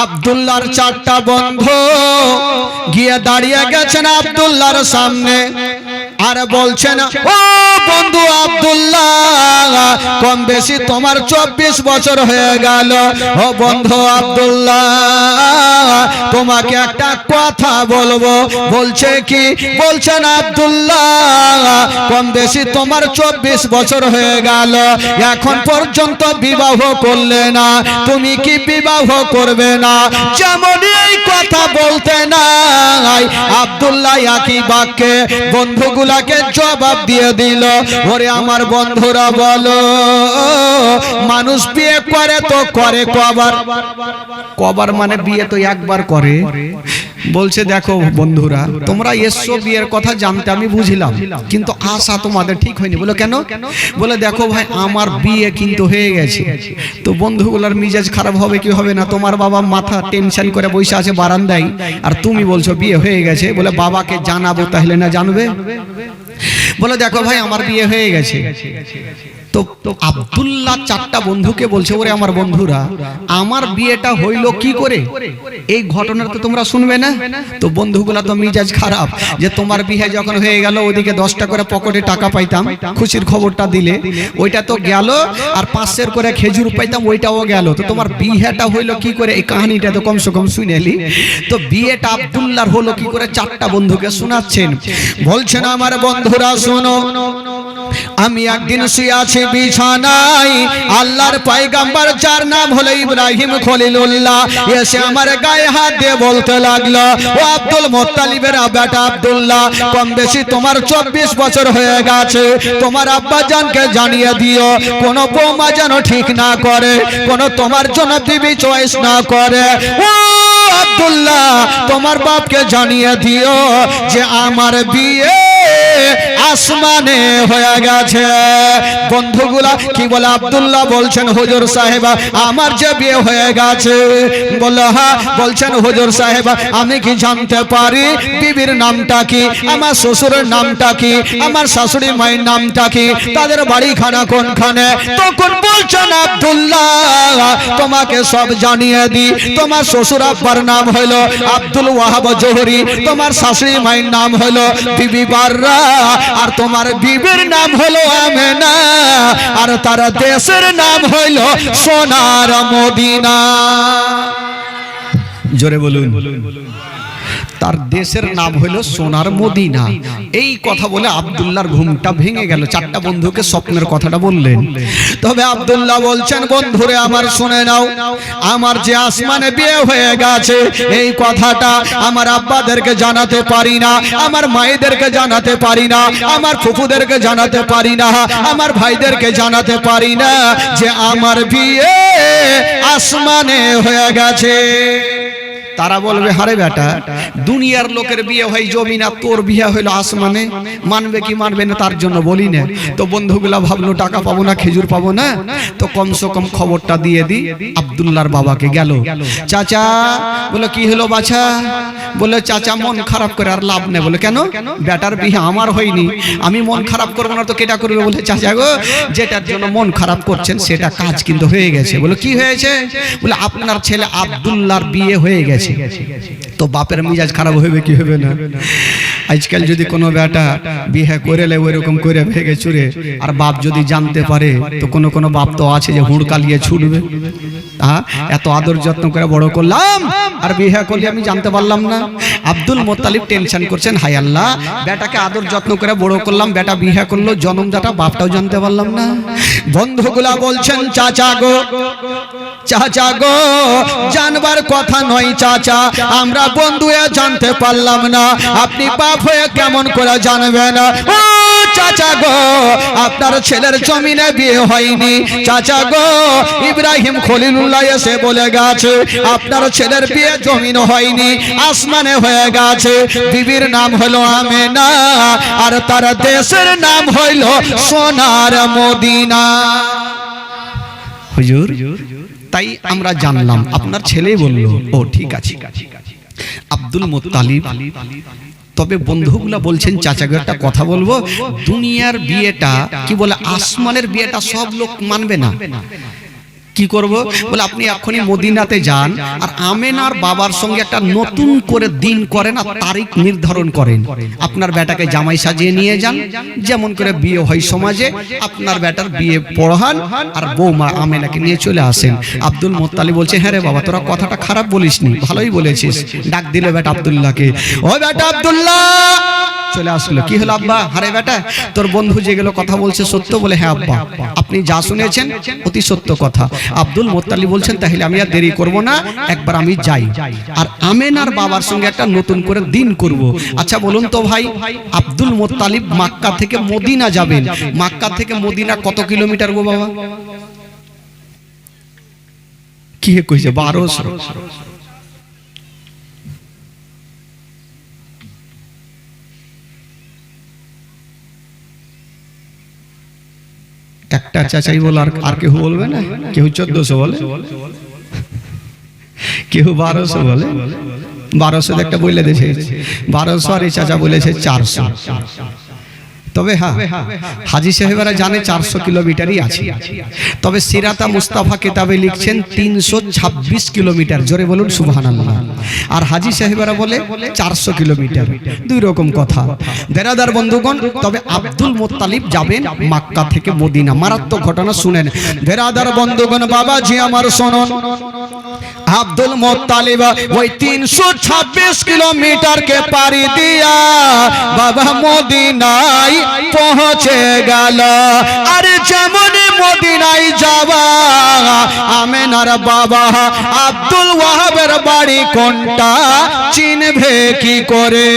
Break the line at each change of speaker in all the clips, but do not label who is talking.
আব্দুল্লাহর চারটা বন্ধু গিয়ে দাঁড়িয়ে গেছেন আব্দুল্লাহর সামনে আর বলছেন, ও বন্ধু আব্দুল্লাহ, কম বেশি তোমার 24 বছর হয়ে গেল। ও বন্ধু আব্দুল্লাহ, তোমাকে একটা কথা বলবো। বলছে কি? বলছেন আব্দুল্লাহ, কম বেশি তোমার 24 বছর হয়ে গেল, এখন পর্যন্ত বিবাহ করলে না, তুমি কি বিবাহ করবে না? যেমন এই কথা বলতে নাই আব্দুল্লাহ একই বাক্যে বন্ধুগুলাকে জবাব দিয়ে দিল, ওরে আমার বন্ধুরা বলো, মানুষ বিয়ে করে তো করে কবার? কবার মানে বিয়ে তো একবার করে। বলছে দেখো বন্ধুরা, তোমরা এসছো বিয়ের কথা জানতে, আমি বুঝলাম, কিন্তু আশা তোমাদের ঠিক হয়নি। বলে কেন? বলে দেখো ভাই, আমার বিয়ে কিন্তু হয়ে গেছে। তো বন্ধুগুলার মিজাজ খারাপ হবে কি হবে না? তোমার বাবা মাথা টেনশন করে বসে আছে বারান্দায়, আর তুমি বলছো বিয়ে হয়ে গেছে। বলে বাবাকে জানাবো, তাহলে না জানবে? বলে দেখো ভাই, আমার বিয়ে হয়ে গেছে। তো আব্দুল্লাহ চারটা বন্ধুকে বলছে, ওরে আমার বন্ধুরা, আমার বিয়েটা হইল কি করে? এই ঘটনা তো তোমরা শুনবে না? তো বন্ধুগুলা তো মিজাজ খারাপ, যে তোমার বিয়ে যখন হয়ে গেল, ওইদিকে 10টা করে পকেটে টাকা পাইতাম, খুশির খবরটা দিলে, ওইটা তো গেল, আর 500 করে খেজুর পাইতাম, ওইটাও গেল। তো তোমার বিয়েটা হইল কি করে? এই কাহিনীটা তো কমসে কম শুনেলি। তো বিয়েটা আব্দুল্লাহর হলো কি করে? চারটা বন্ধুকে শোনাচ্ছেন। বলছেন, আমার বন্ধুরা শোনো, আমি একদিন শুয়ে আছি বিছানায়, আল্লাহর পয়গম্বর যার নাম হলো ইব্রাহিম খলিলুল্লাহ এসে আমার গায়ে হাত দিয়ে বলতে লাগলো, ও আব্দুল মুত্তালিবের বেটা আব্দুল্লাহ, কম বেশি তোমার 24 বছর হয়ে গেছে, তোমার আব্বা জানকে জানিয়ে দিও, কোন বৌমা যেন ঠিক না করে, কোন তোমার জন্য বিবি চয়েস না করে। ও আব্দুল্লাহ, তোমার বাপকে জানিয়ে দিও যে আমার বিয়ে আসমানে হয়ে গেছে। বন্ধুগুলা কি বলে? আব্দুল্লাহ বলছেন, হুজুর সাহেব, আমার যে বিয়ে হয়ে গেছে। বললো হ্যাঁ। বলছেন, হুজুর সাহেব, আমি কি জানতে পারি বিবির নামটা কি, আমার শ্বশুরের নামটা কি, আমার শাশুড়ি মায়ের নামটা কি, তাদের বাড়িখানা কোনখানে? তখন বলছেন আব্দুল্লাহ, তোমাকে সব জানিয়ে দি। তোমার শ্বশুর আব্বার নাম হলো আব্দুল ওয়াহাব জোহরি, তোমার শাশুড়ি মায়ের নাম হলো বিবি বাররা, আর তোমার বিবির নাম হলো আমেনা, আর তার দেশের নাম হলো সোনার মদিনা। জোরে বলুন। তার দেশের নাম হলো সোনার মদিনা। এই কথা বলে আব্দুল্লাহর ঘুমটা ভেঙে গেল। চারটা বন্ধুকে স্বপ্নের কথাটা বললেন। তবে আব্দুল্লাহ বলছেন, বন্ধুরে আমার শুনে নাও, আমার যে আসমানে বিয়ে হয়ে গেছে, এই কথাটা আমার আব্বাদেরকে জানাতে পারি না, আমার মায়েদেরকে জানাতে পারি না, আমার ফুফুদেরকে জানাতে পারি না, আমার ভাইদেরকে জানাতে পারি না যে আমার বিয়ে আসমানে হয়ে গেছে। তারা বলবে, হারে বেটা, দুনিয়ার লোকের বিয়ে হয় জমিনা, তোর বিয়ে হইলো আসমানে, মানবে কি মানবে না তার জন্য বলি না। তো বন্ধুগুলা ভাবলো টাকা পাবো না, খেজুর পাবো না, তো কমসে কম খবরটা দিয়ে দি। আব্দুল্লাহর বাবাকে গেল, চাচা। বলে কি হলো বাছা? বলে চাচা, মন খারাপ করে আর লাভ নেই। বলে কেন? বেটার বিয়ে আমার হয়নি, আমি মন খারাপ করবো না তো কেটা করবে? বলে চাচা গো, যেটার জন্য মন খারাপ করছেন সেটা কাজ কিন্তু হয়ে গেছে। বলে কি হয়েছে? বলে আপনার ছেলে আব্দুল্লাহর বিয়ে হয়ে গেছে। তো বাপের মিজাজ খারাপ হবে কি হবে না? আজকাল যদি কোনো বেটা বিয়ে করে লে ওইরকম করে ভেঙে চুরে, আর বাপ যদি জানতে পারে, তো কোনো বাপ তো আছে যে হুড়কালিয়ে ছুটবে। এত আদর যত্ন করে বড় করলাম, আর বিয়ে করলে আমি জানতে পারলাম না। আব্দুল মুত্তালিব টেনশন করছেন, হায় আল্লাহ, বেটাকে আদর যত্ন করে বড় করলাম, বেটা বিয়ে করলো, জন্মদাতা বাপটাও জানতে পারলাম না। বন্ধুগুলা বলছেন, চাচা গো, চাচা গো, জানবার কথা নয় চাচা, আমরা বন্ধু জানতে পারলাম না, আপনি বাপ হয়ে কেমন করে জানবেন? ও চাচা গো, আপনার ছেলের জমিনে বিয়ে হয়নি। চাচা গো, ইব্রাহিম খলিলুল্লাহ এসে বলে গেছে আপনার ছেলের বিয়ে জমিন হয়নি, আসমানে হয়ে গেছে। বিবির নাম হলো আমেনা, আর তার দেশের নাম হইল সোনার মদিনা। হুজুর, তাই আমরা জানলাম আপনার ছেলেই বলল। ও ঠিক আছে, আব্দুল মুত্তালিব। তবে বন্ধুগুলা বলছেন, চাচাকে একটা কথা বলবো, দুনিয়ার বিয়েটা কি বলে আসমানের বিয়েটা সব লোক মানবে না। কি করব? বলে আপনি এখনই মদিনাতে যান আর আমেনার বাবার সঙ্গে একটা নতুন করে দিন করেন আর তারিখ নির্ধারণ করেন। আপনার বেটাকে জামাই সাজিয়ে নিয়ে যান, যেমন করে বিয়ে হয় সমাজে, আপনার বেটার বিয়ে পড়ান আর বৌমা আমেনাকে নিয়ে চলে আসেন। আব্দুল মোত্তালিব বলছে, হ্যাঁ রে বাবা, তোরা কথাটা খারাপ বলিসনি, ভালোই বলেছিস। ডাক দিল বেটা আব্দুল্লাহকে, ও বেটা আব্দুল্লাহ। চলে আসলো। কি হলো আব্বা? আরে বেটা, তোর বন্ধু যেগুলো কথা বলছে সত্য? বলে হ্যাঁ আব্বা, আপনি যা শুনেছেন অতি সত্য কথা। আব্দুল মোত্তালিব বলছেন, তাহলে আমি আর দেরি করব না, একবার আমি যাই আর আমেনার বাবার সঙ্গে একটা নতুন করে দিন করব। আচ্ছা বলুন তো ভাই, আব্দুল মোত্তালিব মক্কা থেকে মদিনা যাবেন, মক্কা থেকে মদিনা কত কিলোমিটার গো বাবা? কি কইছে? 1200। একটা চাচাই বল, আর কেউ বলবে না? কেউ 1400 বলে, কেউ 1200 বলে। 1200 একটা বলে দিয়েছে 1200, আর এই চাচা বলেছে 400। তবে হ্যাঁ, হাজী সাহেবরা জানে 400 কিলোমিটারই আছে। তবে সিরাতা মুস্তাফা কিতাবে লিখছেন 326 কিলোমিটার। জোরে বলুন সুবহানাল্লাহ। আর হাজী সাহেবরা বলে 400 কিলোমিটার। দুই রকম কথা বেরাদার বন্ধুগণ। তবে আব্দুল মোত্তালিব যাবেন মক্কা থেকে মদিনা। মারাত্মক ঘটনা শুনেন বেরাদার বন্ধুগণ, বাবাজি আমার শুনুন। আব্দুল মোত্তালিব ওই 326 কিলোমিটারকে পাড়ি দিয়া বাবা মদিনায় পৌঁছে গেল। আর যেমন মদিনায় যাওয়া, আমেনার বাবা আব্দুল ওয়াহাবের বাড়ি কোনটা চিনবে কি করে?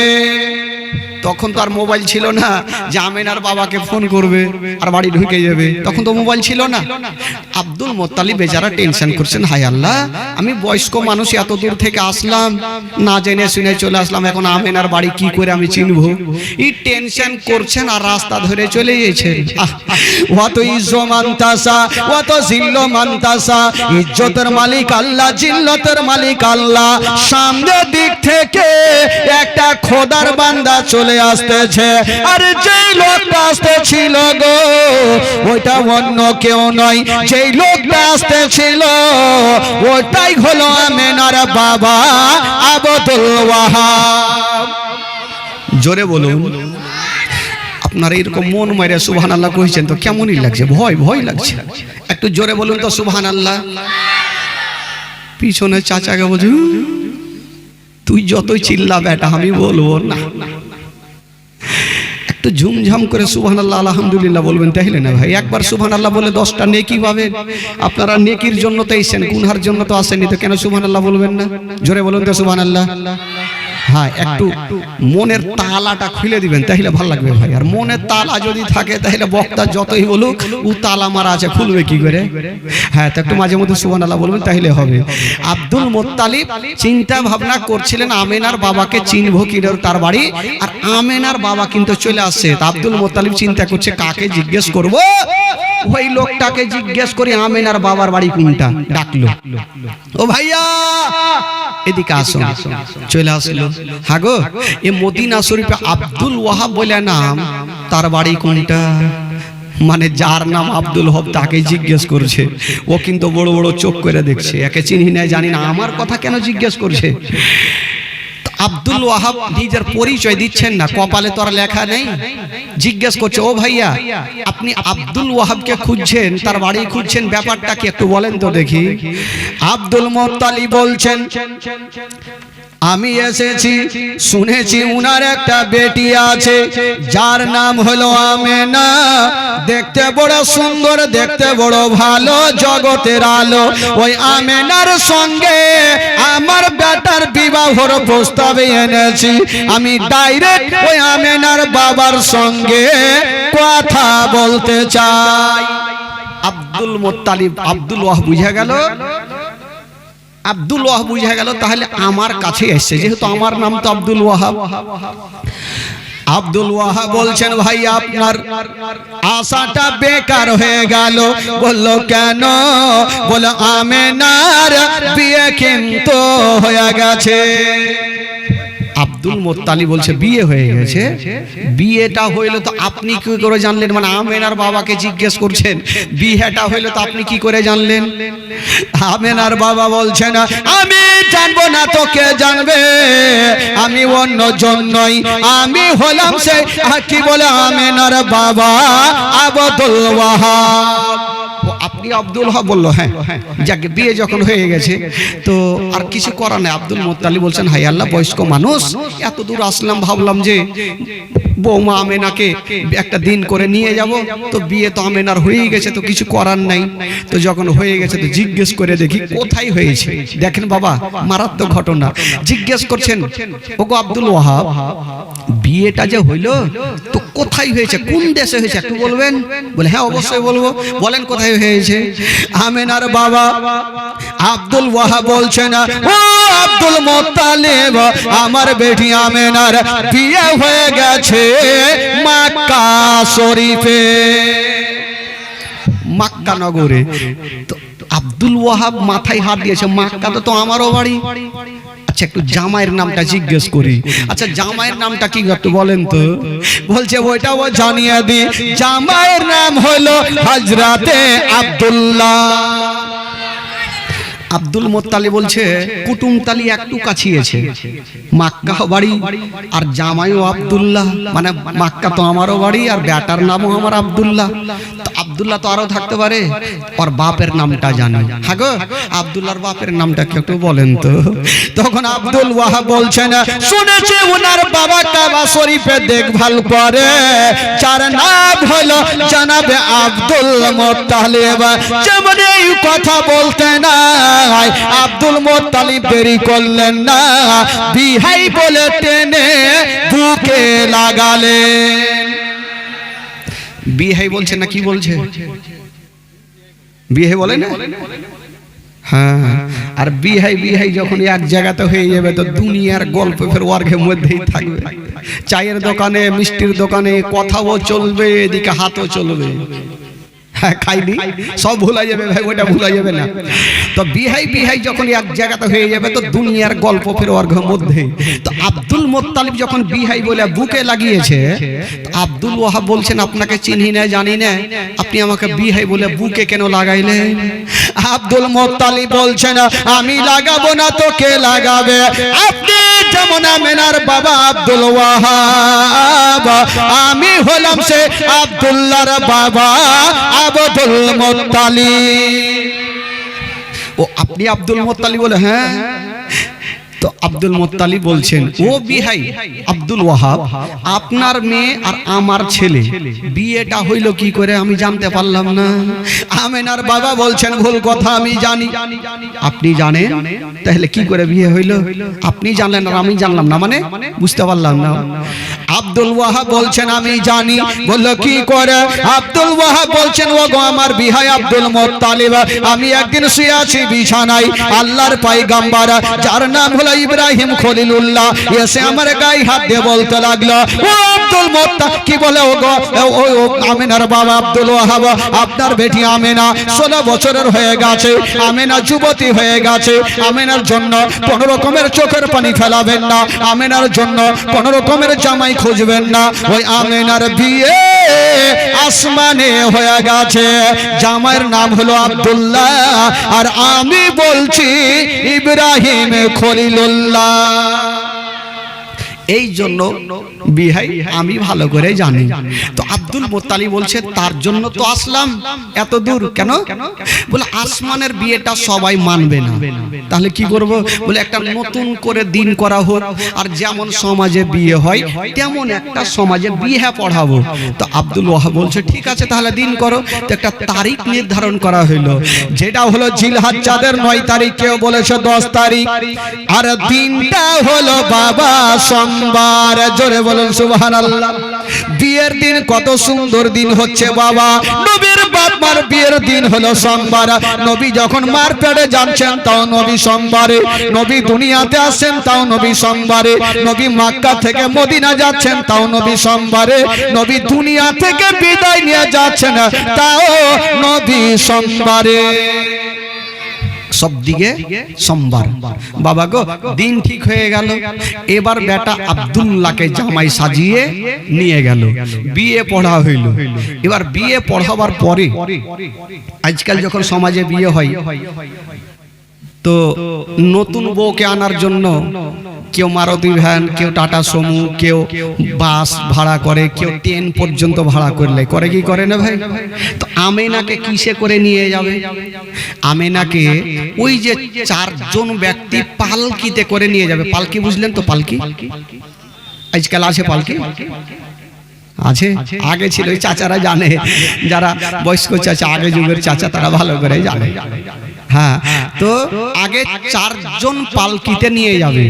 তখন তো আর মোবাইল ছিল না যে আমেনার বাবাকে ফোন করবে আর বাড়ি ঢুকে যাবে, তখন তো মোবাইল ছিল না। আব্দুল মোত্তালিব বেচারা টেনশন করছেন, হায় আল্লাহ, আমি বয়স্ক মানুষ এত দূর থেকে আসলাম, না জেনে শুনে চলে আসলাম, এখন আমেনার বাড়ি কি করে আমি চিনব? এই টেনশন করছেন আর রাস্তা ধরে চলে গেছেন। ওয়াত ইজ্জু মানতাসা ওয়াত জিল্লু মানতাসা, ইজ্জতের মালিক আল্লাহ, জিল্লতের মালিক আল্লাহ। সামনের দিক থেকে একটা খোদার বান্দা চলে আসতেছে, আর যেই লোকটা আসতেছিল গো, ওইটা অন্য কেউ নয়, যেই লোকটা আসতেছিল ওইটাই হলো আমেনার বাবা আব্দুল ওয়াহাব। জোরে বলুন। আপনারা এরকম মন মাইরা সুবহানাল্লাহ কইছেন তো কেমনই লাগছে? ভয় ভয় লাগছে। একটু জোরে বলুন তো সুবহানাল্লাহ। পিছনে চাচাকে বলছে, তুই যতই চিল্লা বেটা, আমি বলবো না। একটু ঝুমঝাম করে সুবহানাল্লাহ আলহামদুলিল্লাহ বলবেন, তাইলে না ভাই? একবার সুবহানাল্লাহ বলে 10টা নেকি পাবেন। আপনারা নেকির জন্য তো এসেছেন, গুনহার জন্য তো আসেননি, তো কেন সুবহানাল্লাহ বলবেন না? জোরে বলুন তো সুবহানাল্লাহ। হ্যাঁ, একটু মনের তালাটা খুলে দিবেন, তাহলে ভালো লাগবে ভাই। আর মনের তালা যদি থাকে তাহলে বক্তা যতই বলুক, ও তালা মারা আছে, খুলবে কি করে? হ্যাঁ, তো একটু মাঝে মধ্যে সুবহানাল্লাহ বলবেন, তাহলে হবে। আব্দুল মোত্তালিব চিন্তা ভাবনা করছিলেন আমেনার বাবাকে চিনবো কি তার বাড়ি, আর আমেনার বাবা কিন্তু চলে আসছে। আব্দুল মোত্তালিব চিন্তা করছে কাকে জিজ্ঞেস করব? ওই লোকটাকে জিজ্ঞেস করি আমেনার বাবার বাড়ি কোনটা। ডাকলো, ও ভাইয়া এদিকে আসো। চলে আসলো। হ্যাঁ গো, এ মদিনা শরীফে আব্দুল ওয়াহাব বলে নাম, তার বাড়ি কোনটা? মানে যার নাম আব্দুল ওয়াহাব তাকে জিজ্ঞেস করছে। ও কিন্তু বড় বড় চোখ করে দেখছে, একে চিনি না জানি না, আমার কথা কেন জিজ্ঞেস করছে? আব্দুল ওয়াহাব নিজের পরিচয় দিচ্ছেন না, কপালে তো আর লেখা নেই। জিজ্ঞেস করছে, ও ভাইয়া আপনি আব্দুল ওয়াহাবকে খুঁজছেন, তার বাড়ি খুঁজছেন, ব্যাপারটা কি একটু বলেন তো দেখি। আব্দুল মোত্তালিব বলছেন, আমি এসেছি, শুনেছি উনার একটা বেটি আছে যার নাম হলো আমেনা, দেখতে বড় সুন্দর, দেখতে বড় ভালো, জগতের আলো। ওই আমেনার সঙ্গে আমার বেটার বিবাহর প্রস্তাবে এনেছি। আমি ডাইরেক্ট ওই আমেনার বাবার সঙ্গে কথা বলতে চাই। আব্দুল মোত্তালিব, আব্দুল ওয়াহাব বুঝা গেল, আব্দুল ওয়াহাব বুঝা গেল, তাহলে আমার কাছে এসছে, যেহেতু আমার নাম তো আব্দুল ওয়াহাব। আব্দুল ওয়াহাব বলছেন, ভাই আপনার আশাটা বেকার হয়ে গেল। বলল কেন? বলে আমেনার বিয়ে কিন্তু হয়ে গেছে। আব্দুল মুত্তালিব বলছে বিয়ে হয়ে গেছে। বিয়েটা হইলো তো আপনি কি করে জানলেন? মানে আমেনার বাবাকে জিজ্ঞেস করছেন বিয়েটা হইলো তো আপনি কি করে জানলেন? আমেনার বাবা বলছেন আমি জানবো না তো কে জানবে, আমি অন্য জন্যই, আমি হলাম সে কি বলে আমেনার বাবা আব্দুল ওয়াহাব। আপনি আব্দুল ওয়াহাব বললো হ্যাঁ, যাকে বিয়ে যখন হয়ে গেছে তো আর কিছু করার নেই। আব্দুল মুত্তালিব বলছেন হাই আল্লাহ, বয়স্ক মানুষ, এত দূর আসলাম, ভাবলাম যে বৌমা আমেনাকে একটা দিন করে নিয়ে যাব, তো বিয়ে তো আমেনার হয়ে গেছে, তো কিছু করার নাই। তো যখন হয়ে গেছে তো জিজ্ঞেস করে দেখি কোথায় হয়েছে। দেখেন বাবা, মারাত্মক ঘটনা। জিজ্ঞেস করছেন ওগো আব্দুল ওয়াহাব, বিয়েটা যে হইলো তো কোথায় হয়েছে, কোন দেশে হয়েছে একটু বলবেন? বলে হ্যাঁ অবশ্যই বলবো, বলেন কোথায় হয়েছে। আমেনার বাবা আব্দুল ওয়াহাব বলছেন ও আব্দুল মুত্তালিব, আমার বেটি আমেনার বিয়ে হয়ে গেছে মক্কা শরীফে, মক্কা নগরে। তো আব্দুল ওয়াহাব মাথায় হাত দিয়েছে, মক্কা তো আমারও বাড়ি। আচ্ছা একটু জামাইয়ের নামটা জিজ্ঞেস করি। আচ্ছা জামাইয়ের নামটা কি একটু বলেন তো? বলছে ওইটাও জানিয়ে দি, জামাইয়ের নাম হলো হযরতে আব্দুল্লাহ। আব্দুল মুত্তালিব বলছে কুটুমতালি একটু কাছিয়েছে, মক্কা বাড়ি আর জামাইও আব্দুল্লাহ, মানে মক্কা তো আমারও বাড়ি আর বেটার নামও আমার আব্দুল্লাহ। তো আব্দুল্লাহ তো আরো থাকতে পারে, ওর বাপের নামটা জানি। হ্যাঁ গো, আব্দুল্লাহর বাপের নামটা কি একটু বলেন তো? তখন আব্দুল ওয়াহাব বলছেন শুনেছি ওনার বাবা কাবা শরীফে দেখভাল করে, যার নাম হলো জনাবে আব্দুল মুত্তালিব। যেমন এই কথা বলতে না আব্দুল মুত্তালিব দেরি করলেন না, বিহাই বলে টেনে বুকে লাগালেন। বিহাই বলছে না কি বলছে? বিহাই বলে না? হ্যাঁ, আর বিহাই যখন এক জায়গাতে হয়ে যাবে তো দুনিয়ার গল্প ফের ওয়ার্গের মধ্যেই থাকবে। চায়ের দোকানে, মিষ্টির দোকানে কথাও চলবে, এদিকে হাতও চলবে। হ্যাঁ খাইনি সব ভুলা যাবে ভাই, ওটা ভুলা যাবে না। তো বিহাই যখন এক জায়গাতে হয়ে যাবে তো দুনিয়ার গল্প ফের ওর মধ্যে। তো আব্দুল মুত্তালিব যখন বিহাই বলে বুকে লাগিয়েছে, আব্দুল ওয়াহাব বলছেন আপনাকে চিনি না জানি না, আপনি আমাকে বিহাই বলে বুকে কেন লাগাইলেন? আব্দুল মুত্তালিব বলছেন আমি লাগাবো না তো কে লাগাবে? আপনি যেমন আমেনার বাবা আব্দুল ওয়াহাব, আমি হলাম সে আব্দুল্লাহর বাবা আব্দুল মুত্তালিব। ও আপনি আব্দুল মুত্তালিব বলে হ্যাঁ। তো আব্দুল মুত্তালিব বলছেন ও বিহাই আব্দুল ওয়াহাব, আপনার মেয়ে আর আমার ছেলে বিয়েটা হইল কি করে আমি জানতে পারলাম না। আমেনার বাবা বলছেন ভুল কথা, আমি জানি। আপনি জানেন? তাহলে কি করে বিয়ে হইল? আপনি জানলেন আর আমি জানলাম না, মানে বুঝতে পারলাম না। আব্দুল ওয়াহাব বলছেন আমি জানি। বলল কি করে? আব্দুল ওয়াহাব বলছেন ও গো আমার বিহাই আব্দুল মুত্তালিব, আমি একদিন শুয়ে আছি বিছানায়, আল্লাহর পয়গম্বর যার নাম হলো ইব্রাহিম খলিলুল্লাহ এসে আমার গায়ে হাত দিয়ে বলতে লাগলো ও আব্দুল মুত্তালিব, কি বলে ও গো ও আমেনার বাবা আব্দুল ওয়াহাব, আপনার বেটি আমেনা 16 বছরের হয়ে গেছে, আমেনা যুবতী হয়ে গেছে, আমেনার জন্য কোন রকমের চোখের পানি ফেলাবেন না, আমেনার জন্য কোন রকমের জামাই খুঁজবেন না। ওই আমেনার বিয়ে আসমানে হয়ে গেছে, জামাইয়ের নাম হলো আব্দুল্লাহ আর আমি বলছি ইব্রাহিম খলিলুল্লাহ। এই জন্য বিহাই আমি ভালো করে জানি। তো আব্দুল মুত্তালিব বলছে তার জন্য তো আসলাম এত দূর। কেন? বলে আসমানের বিয়েটা সবাই মানবে না, তাহলে কি করব? বলে একটা নতুন করে দিন করা হোক, আর যেমন সমাজে বিয়ে হয় তেমন একটা সমাজে বিয়ে পড়াবো। তো আব্দুল ওয়াহাব বলছে ঠিক আছে তাহলে দিন করো। তো একটা তারিখ নির্ধারণ করা হইলো, যেটা হলো জিলহজ চাঁদের 9 তারিখ, কেউ বলেছে 10 তারিখ, আর দিনটা হলো বাবা সোমবার। জোরে বলুন সুবহানাল্লাহ। বিয়ের দিন কত সুন্দর দিন হচ্ছে বাবা, নবীর বাপ মার বিয়ের দিন হলো সোমবার। নবী যখন মার পেটে যাচ্ছেন তাও নবী সোমবারে, নবী দুনিয়াতে আসেন তাও নবী সোমবারে, নবী মক্কা থেকে মদিনা যাচ্ছেন তাও নবী সোমবারে, নবী দুনিয়া থেকে বিদায় নিয়ে যাচ্ছেন তাও নবী সোমবারে। সব দিকে সোমবার। বাবা গো, দিন ঠিক হয়ে গেল। এবার বেটা আব্দুল্লাহকে জামাই সাজিয়ে নিয়ে গেল, বিয়ে পড়া হইল। এবার বিয়ে পড়াবার পরে আজকাল যখন সমাজে বিয়ে হয় তো নতুন বউকে আনার জন্য কেউ মারুতি ভ্যান, কেউ টাটা সুমো, কেউ বাস ভাড়া করে, কেউ ট্রেন পর্যন্ত ভাড়া করলে করে, কি করে না ভাই? তো আমেনাকে কিসে করে নিয়ে যাবে? আমেনাকে ওই যে 4 জন ব্যক্তি পালকিতে করে নিয়ে যাবে। পালকি বুঝলেন তো? পালকি আজকাল আছে, পালকি আছে, আগে ছিল। ওই চাচারা জানে, যারা বয়স্ক চাচা, আগে যুগের চাচা, তারা ভালো করে জানে। হ্যাঁ, তো আগে 4 জন পালকিতে নিয়ে যাবে।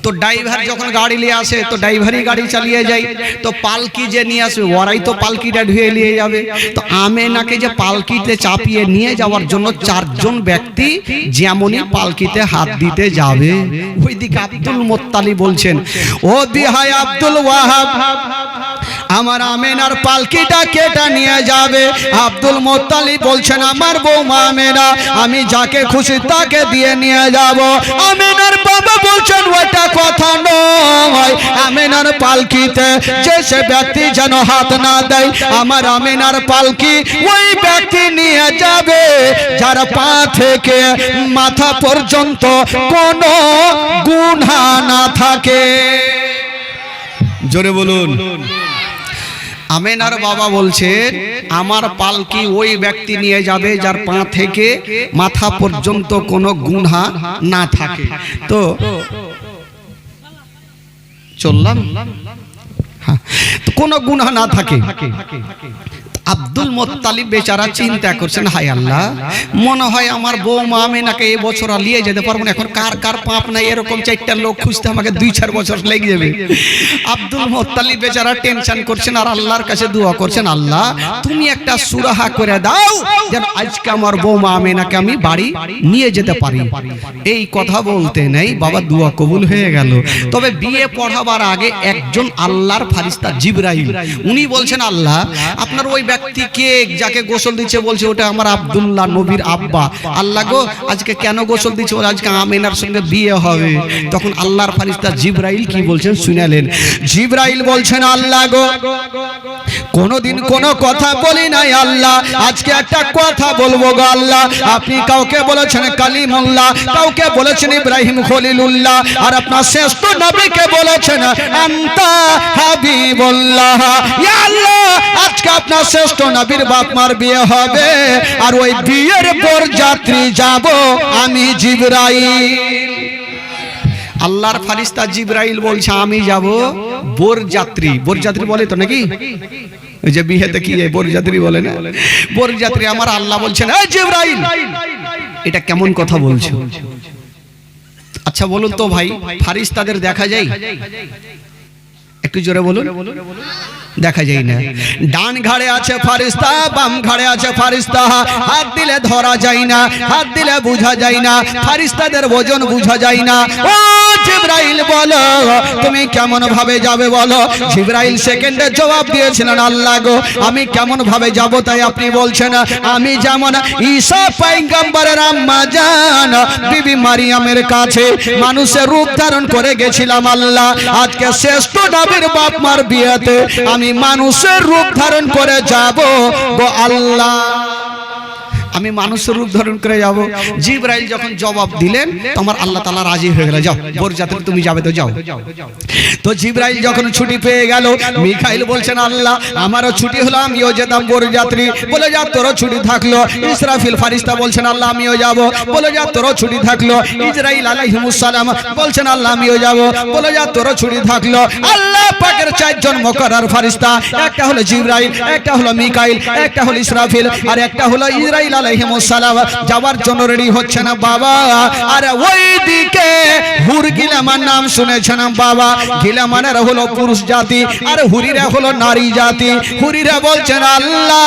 তো ড্রাইভার যখন গাড়ি নিয়ে আসে তো ড্রাইভারই গাড়ি চালিয়ে যায়। তো পালকি যে নিয়ে আসবে ওরাই তো পালকিটা ধুয়ে নিয়ে যাবে। তো আমেনাকে যে পালকিতে চাপিয়ে নিয়ে যাওয়ার জন্য 4 জন ব্যক্তি যেমনই পালকিতে হাত দিতে যাবে, ওইদিকে আব্দুল মুত্তালিব বলছেন, ও বিহাই আব্দুল ওয়াহাব, আমার আমেনার পালকিটা কেটে নিয়ে যাবে। আব্দুল মুত্তালিব বলছেন, আমার বৌমা আমেনা, আমি যাকে খুশি তাকে দিয়ে নিয়ে যাব। আমেনার বাবা বলছেন, ওটা কথা নয়, আমেনার পালকিতে যে সে ব্যক্তি যেন হাত না দেয়। আমার আমেনার পালকি ওই ব্যক্তি নিয়ে যাবে যার পা থেকে মাথা পর্যন্ত কোনো গুনাহ না থাকে। জোরে বলুন। আমেনার বাবা বলছেন, আমার পালকি ওই ব্যক্তি নিয়ে যাবে যার পা থেকে মাথা পর্যন্ত কোনো গুনাহ না থাকে। তো চললাম, হ্যাঁ, কোনো গুনাহ না থাকে। আব্দুল মুত্তালিব বেচারা চিন্তা করছেন, হায় আল্লাহ, মনে হয় আমার বৌমা আমেনাকে এই বছর আর নিয়ে যেতে পারবো না। এখন কার কার পাপ নাই এরকম 4টা লোক খুঁজতে আমাকে 2-4 বছর লেগে যাবে। আব্দুল মুত্তালিব বেচারা টেনশন করছেন আর আল্লাহর কাছে দোয়া করছেন, আল্লাহ তুমি একটা সুরাহা করে দাও যেন আজকে আমার বৌমা আমেনাকে আমি বাড়ি নিয়ে যেতে পারি। এই কথা বলতে নেই বাবা, দোয়া কবুল হয়ে গেল। তবে বিয়ে পড়াবার আগে একজন আল্লাহর ফারিস্তা জিবরাইল, উনি বলছেন, আল্লাহ আপনার ওই ব্যক্তিকে যাকে গোসল দিচ্ছে বলছে ওটা আমার আব্দুল্লাহ, নবীর আব্বা। আল্লাহ গো, আজকে কেন গোসল দিচ্ছে? বলে আজকে আমেনার সঙ্গে বিয়ে হবে। তখন আল্লাহর ফারিস্তা জিবরাইল কি বলছেন শুনালেন। জিবরাইল বলছেন, আল্লাহ গো, কোনদিন কোনো কথা বলি নাই আল্লাহ, আজকে একটা কথা বলবো গো আল্লাহ। আপনি কাউকে বলেছেন কালিমুল্লাহ, কাউকে বলেছেন ইব্রাহিম খলিলুল্লাহ, আর আপনার শ্রেষ্ঠ নবীকে বলেছেন আনতা হাবিবুল্লাহ। ইয়া আল্লাহ, আজকে আপনার শ্রেষ্ঠ নবীর বাপ মার বিয়ে হবে, আর ওই বিয়ের বরযাত্রী যাব আমি জিবরাইল। আল্লাহর ফারিস্তা জিবরাইল বলছে, আমি যাব বরযাত্রী। বরযাত্রী বলে তো নাকি? ওই যে বিয়েতে কি বরযাত্রী বলে না? বরযাত্রী আমার আল্লাহ বলছেন, এই জিবরাইল, এটা কেমন কথা বলছো? আচ্ছা বলুন তো ভাই, ফারিস্তাদের দেখা যায়? একটু জোরে বলুন। দেখা যায় না। ডান ঘাড়ে আছে ফারিস্তা, বাম ঘাড়ে আছে ফারিস্তা। হাত দিলে ধরা যায় না, হাত দিলে বোঝা যায় না, ফারিস্তাদের ওজন বোঝা যায় না। ও জিবরাইল বলো, তুমি কেমন ভাবে যাবে বলো? জিবরাইল সেকেন্ডে জবাব দিয়েছিলেন, আল্লাহ গো, আমি কেমন ভাবে যাব তাই আপনি বলছেন? আমি যেমন ঈসা পয়গম্বরের আম্মা জান বিবি মারিয়ামের কাছে মানুষের রূপ ধারণ করে গেছিলাম আল্লাহ, আজকে শ্রেষ্ঠ নবীর বাপ মার বিয়েতে আমি মানুষের রূপ ধারণ করে যাব গো আল্লাহ। আমি মানুষের রূপ ধারণ করে যাব। জিবরাইল যখন জবাব দিলেন তোমার আল্লাহ তাআলা রাজি হয়ে গেল, যাও বরযাত্রী তুমি যাবে তো যাও। তো জিবরাইল যখন ছুটি পেয়ে গেল, মিকাইল বলছেন, আল্লাহ আমারও ছুটি হলো, আমিও যেতাম বরযাত্রী। বলে যা, তোরও ছুটি থাকলো। ইসরাফিল ফারিস্তা বলছেন, আল্লাহ আমিও যাব। বলে যা, তোরও ছুটি থাকলো। ইসরাইল আলাইহিমুস সালাম বলছেন, আল্লাহ আমিও যাব। বলে যা, তোরও ছুটি থাকলো। আল্লাহ পাকের 4 জন মুকরর ফারিস্তা, একটা হলো জিবরাইল, একটা হলো মিকাইল, একটা হলো ইসরাফিল, আর একটা হলো ইসরাইল আলাইহিমুস সালাম যাওয়ার জন্য রেডি হচ্ছে না বাবা। আর ওইদিকে হুর গিলামান নাম শুনেছেন বাবা? গিলামানের হলো পুরুষ জাতি আর হুরিরা হলো নারী জাতি। হুরিরা বলছেন, আল্লাহ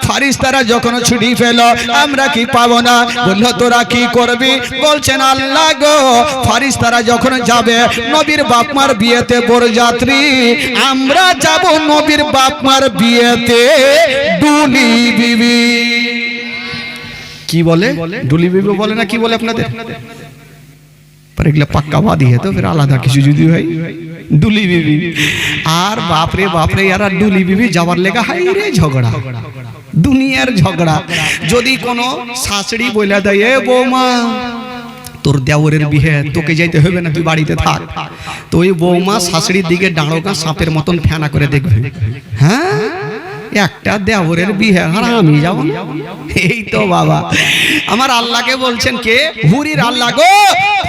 ফারিস্তারা যখন ছুটি পেল আমরা কি পাবো না? বলল তোরা কি করবি? বলছেন, আল্লাহ গো, ফারিস্তারা যখন যাবে নবীর বাপমার বিয়েতে বরযাত্রী, আমরা যাব নবীর বাপমার বিয়েতে দুলি বিবি। কি বলে ডুলি বিবি বলে না কি বলে আপনাদের पर এগুলা পাক্কাবাদী है तो फिर আলাদা কিছু যদি হয় ডুলি বিবি আর বাপরে বাপরে यार ডুলি বিবি যাওয়ার লেগা হাই রে ঝগড়া দুনিয়ার ঝগড়া যদি কোনো শাশুড়ি বলে দেয় এ বৌমা তোর দেওরের বিয়ে তোকে যাইতে হবে না তুই বাড়িতে থাক তো ওই বৌমা শাশুড়ির দিকে ডাঁড়োকা সাপের মতন ফেনা করে দেখবে হ্যাঁ একটা দেওরের বিয়ে আর আমি যাব এই তো বাবা আমার আল্লাহকে বলছেন কে হুরির আল্লাহ গো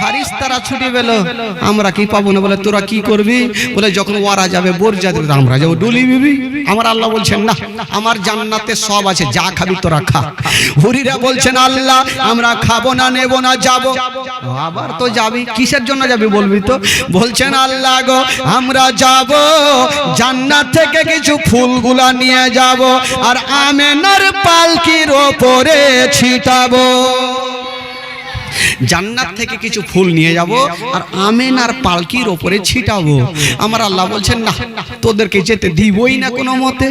ফারিস্তারা ছুটি পেল আমরা কি পাবো না বলে তোরা কি করবি বলে যখন ওরা যাবে বরযাত্রী আমরা যাবো ডুলি বিবি আমার আল্লাহ বলছেন না আমার জান্নাতে সব আছে যা খাবি তোরা খা হুরিরা বলছেন আল্লাহ আমরা খাবো না নেব না যাব আবার তো যাবি কিসের জন্য যাবি বলবি তো বলছেন আল্লাহ গো আমরা যাব জান্নাত থেকে কিছু ফুলগুলা নিয়ে যাব আর আমেনার পালকির উপরে ছিটাবো জান্নাত থেকে কিছু ফুল নিয়ে যাব আর আমেনার পালকির উপরে ছিটাবো আমার আল্লাহ বলছেন না তোদেরকে যেতে দিবই না কোনো মতে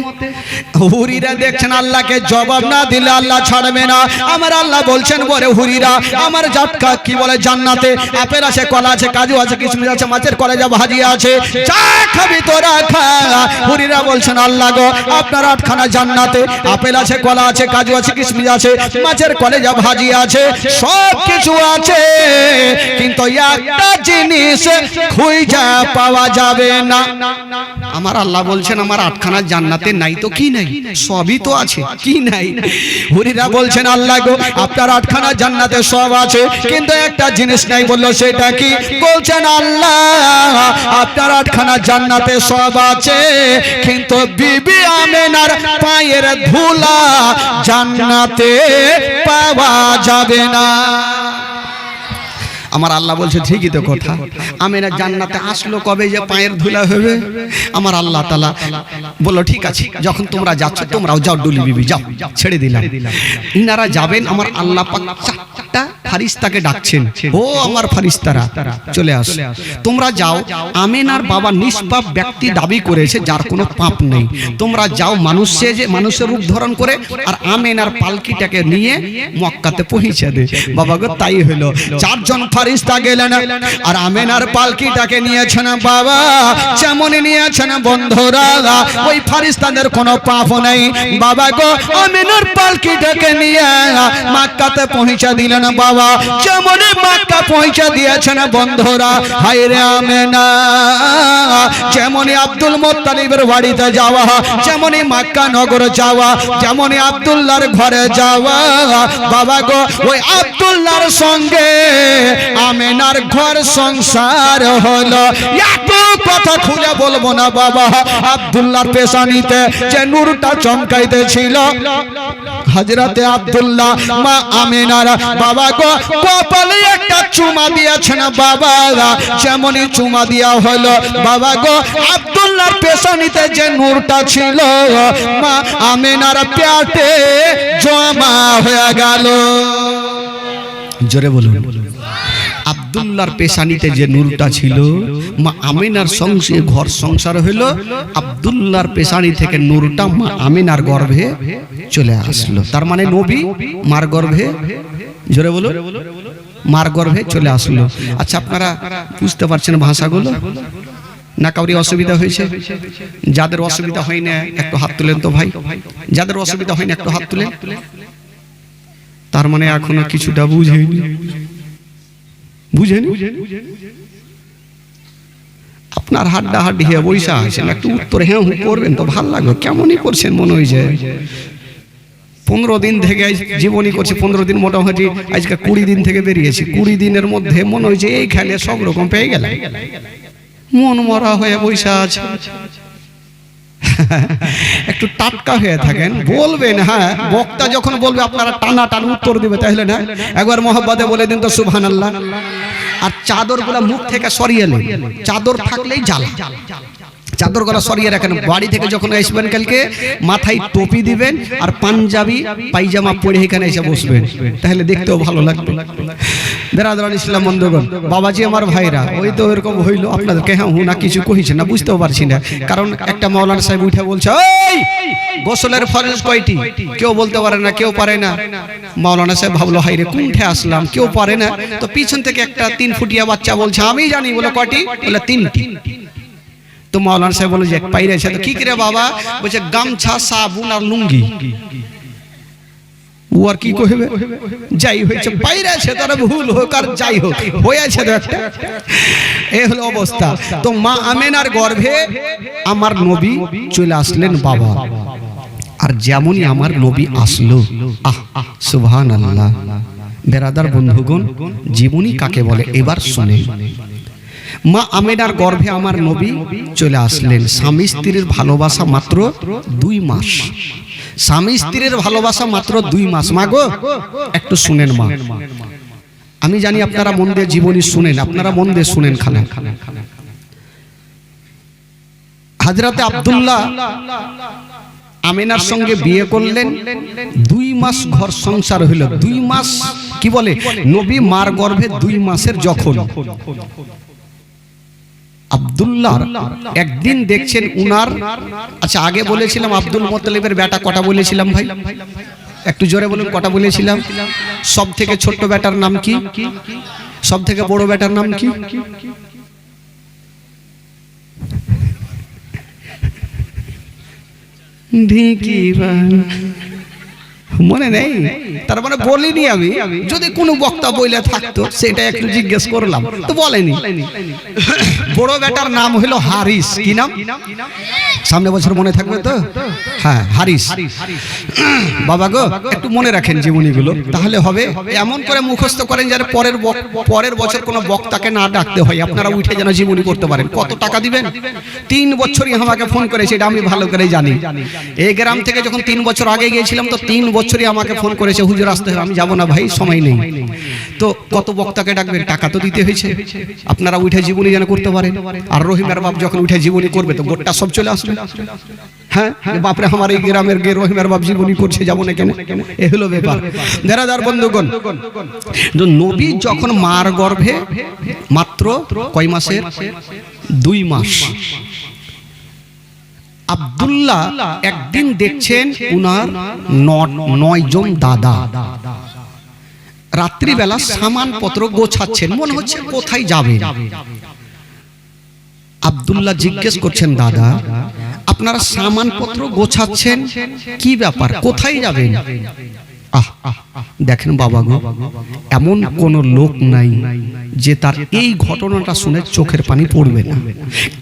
হুরিরা দেখছেন আল্লাহকে জবাব না দিলে আল্লাহ ছাড়বে না আমার আল্লাহ বলছেন বলে হুরিরা আমার জাটকা কি বলে জান্নাতে আপেল আছে কলা আছে কাজু আছে কিশমিশ আছে মাছের কলেজা ভাজি আছে যা খাবি তোরা খা হুরিরা বলছেন আল্লাহ গো আপনার আটখানা জান্নাতে আপেল আছে কলা আছে কাজু আছে কিশমিশ আছে মাছের কলেজা ভাজি আছে সব কিছু আছে কিন্তু একটা জিনিস খুঁজে পাওয়া যাবে না আমার আল্লাহ বলছেন আমার আটখানা জান্নাতে নাই তো কি নাই সবই তো আছে কি নাই হুরিরা বলছেন আল্লাহ গো আপনার আটখানা জান্নাতে সব আছে কিন্তু একটা জিনিস নাই বললো সেটা কি বলছেন আল্লাহ আপনার আটখানা জান্নাতে সব আছে কিন্তু বিবি আমেনার পায়ের ধুলা জান্নাতে পাওয়া যাবে না আমার আল্লাহ বলছে ঠিকই তো কথা আমেনা জান্নাতে আসলো কবে যে পায়ের ধুলা হবে আমার আল্লাহ তাআলা বলল ঠিক আছে যখন তোমরা যাচ্ছ তোমরাও যাও ডুলি বিবি যাও ছেড়ে দিলাম ইনারা যাবেন আমার আল্লাহ পাক চারটা ফারিস্তাকে ডাকছেন ও আমার ফারিস্তারা চলে আসো তোমরা যাও আমেনার বাবা নিষ্পাপ ব্যক্তি দাবি করেছে যার কোনো পাপ নেই তোমরা যাও মানুষের রূপ ধারণ করে আর আমেনার পালকিটাকে নিয়ে মক্কাতে পৌঁছে দে বাবা গো তাই হলো চারজন ফারিস্তা গেলেন আর আমেনার পালকিটাকে নিয়েছেন বাবা যেমন নিয়েছেন বন্ধুরা ওই ফারিস্তাদের কোনো পাপ নেই বাবা গো আমেনার পালকিটাকে নিয়ে মক্কাতে পৌঁছে দিলেন বাবা যেমন মক্কা পৌঁছে দিয়েছেন বন্ধুরা হায়রে আমেনা যেমন আব্দুল মুত্তালিবের বাড়িতে যাওয়া যেমন মক্কা নগর যাওয়া যেমন আব্দুল্লাহর ঘরে যাওয়া বাবা গো ওই আব্দুল্লাহর সঙ্গে আমেনার ঘর সংসার হলো এত কথা খুলে বলবো না বাবা আব্দুল্লাহর পেশানিতে যে নূরটা চমকাইতেছিল হযরতে আব্দুল্লাহ মা আমেনার বাবা গো কপালে একটা চুমা দিয়েছেন বাবা যেমনই চুমা দেওয়া হলো বাবা গো আব্দুল্লাহর পেশানিতে যে নূরটা ছিল মা আমেনার পেটে জমা হয়ে গেল জোরে বলুন আব্দুল্লাহর পেশানিতে যে নূরটা ছিল মা আমিনার সঙ্গে ঘর সংসার হলো আব্দুল্লাহর পেশানি থেকে নূরটা মা আমিনার গর্ভে চলে আসলো তার মানে নবী মার গর্ভে জোরে বলুন মার গর্ভে চলে আসলো আচ্ছা আপনারা বুঝতে পারছেন ভাষাগুলো না কাউরি অসুবিধা হয়েছে যাদের অসুবিধা হয় না একটু হাত তুলেন তো ভাই যাদের অসুবিধা হয় না একটু হাত তুলেন তার মানে এখনো কিছুটা বুঝেনি আপনার হাড্ডা হাড্ডি হয়ে বৈশা আছেন একটু উত্তর হ্যাঁ করবেন তো ভালো লাগবে কেমনই করছেন মনে হয়েছে 15 দিন থেকে জীবনী করছি 15 দিন মোটামুটি আজকে 20 দিন থেকে বেরিয়েছি 20 দিনের মধ্যে মনে হয়েছে এই খেলে সব রকম পেয়ে গেল মন মরা হয়ে বৈশা আছে একটু টাটকা হয়ে থাকেন বলবেন হ্যাঁ বক্তা যখন বলবে আপনারা টানা টান উত্তর দিবে তাহলে না একবার মহব্বতে বলে দিন তো সুবহানাল্লাহ আর চাদরগুলো মুখ থেকে সরিয়ে নেন চাদর থাকলেই জ্বালা চাদর গলা সরিয়ে রাখেন, বাড়ি থেকে যখন আসবেন কালকে মাথায় টুপি দিবেন আর পাঞ্জাবি পায়জামা পরে এখানে এসে বসবেন, তাহলে দেখতেও ভালো লাগবে। বেরাদরান ইসলাম বন্ধুগণ, বাবাজি আমার ভাইরা, ওই তো এরকম হইলো আপনাদেরকে হ্যাঁ হুনা কিছু কইছে না, বুঝতেও পারছি না, কারণ একটা মাওলানা সাহেব উঠে বলছে ওই গোসলের ফরজ কয়টি, কেউ বলতে পারে না, কেউ পারে না। মাওলানা সাহেব ভাবলো হাইরে কোনঠে আসলাম, কেউ পারে না, তো পিছন থেকে একটা 3 ফুটিয়া বাচ্চা বলছে আমি জানি, বলে কয়টি, বলে 3টি। তো মাওলানা সাহেব বলে যে পাইরেছে, তো কি করে বাবা, বলছে গামছা সাবুন আর লুঙ্গি। ও আর কি কইবে, যাই হয়েছে পাইরেছে, তার ভুল হোক আর যাই হোক হয়েছে, তো একটা এই হলো অবস্থা। তো মা আমেনার গর্ভে আমার নবী চলে আসলেন বাবা, আর যেমনই আমার নবী আসলো, আহ সুবহানাল্লাহ। বেরাদার বন্ধুগণ, জীবনী কাকে বলে এবার শুনে। মা আমেনার গর্ভে আমার নবী চলে আসলেন, স্বামী স্ত্রীর ভালোবাসা মাত্র 2 মাস, স্বামী স্ত্রীর ভালোবাসা মাত্র 2 মাস। মা গো একটু শুনেন মা, আমি জানি আপনারা মন দিয়ে জীবনী শুনেন, আপনারা মন দিয়ে শুনেন। খানা হযরতে আব্দুল্লাহ আমিনার সঙ্গে বিয়ে করলেন, 2 মাস ঘর সংসার হইল। 2 মাস কি বলে, নবী মার গর্ভে 2 মাসের যখন আব্দুল্লাহ একদিন দেখছেন উনার, আচ্ছা আগে বলেছিলাম আব্দুল মুত্তালিবের বেটা কটা বলেছিলাম ভাই, একটু জোরে বলুন কটা বলেছিলাম। সব থেকে ছোট্ট বেটার নাম কি, সব থেকে বড় বেটার নাম কি, ঢিকি মনে নেই, তার মানে বলিনি আমি, যদি কোনো বক্তা বইলে থাকতো সেটা একটু জিজ্ঞেস করলাম, তো বলেনি। বড় বেটার নাম হলো হারিস। কি নাম, সামনে বছর মনে থাকবে তো, হ্যাঁ হারিস। বাবা গো একটু মনে রাখেন জীবনীগুলো, তাহলে হবে। এমন করে মুখস্থ করেন যেন পরের বছর কোনো বক্তাকে না ডাকতে হয়, আপনারা উঠে যেন জীবনী করতে পারেন। কত টাকা দিবেন? 3 বছরই আমাকে ফোন করেছে, এটা আমি ভালো করে জানি। এই গ্রাম থেকে যখন 3 বছর আগে গিয়েছিলাম, তো 3 বছরই আমাকে ফোন করেছে, হুজুর আসতে হবে। আমি যাবো না ভাই, সময় নেই। তো কত বক্তাকে ডাকবেন, টাকা তো দিতে হয়েছে। আপনারা উঠে জীবনী যেন করতে পারেন। আর রহিমের বাপ যখন উঠে জীবনী করবে, তো গোটটা সব চলে আসবে। হ্যাঁ বাপরে, আমার এই গ্রামের রহিমের বাপ জীবনী করছে, যাবো না কেন, এ হলো ব্যাপার। বেরাদার বন্ধুগণ, নবী যখন মার গর্ভে মাত্র কয় মাসের, 2 মাস, আব্দুল্লাহ একদিন দেখছেন উনার 9 জন দাদা রাত্রিবেলা সামানপত্র গোছাচ্ছেন, মনে হচ্ছে কোথায় যাবেন। আব্দুল্লাহ জিজ্ঞেস করছেন, দাদা আপনারা সামানপত্র গোছাচ্ছেন, কি ব্যাপার, কোথায় যাবেন? দেখেন বাবা গো, এমন কোন লোক নাই যে তার এই ঘটনাটা শুনে চোখের পানি পড়বে না।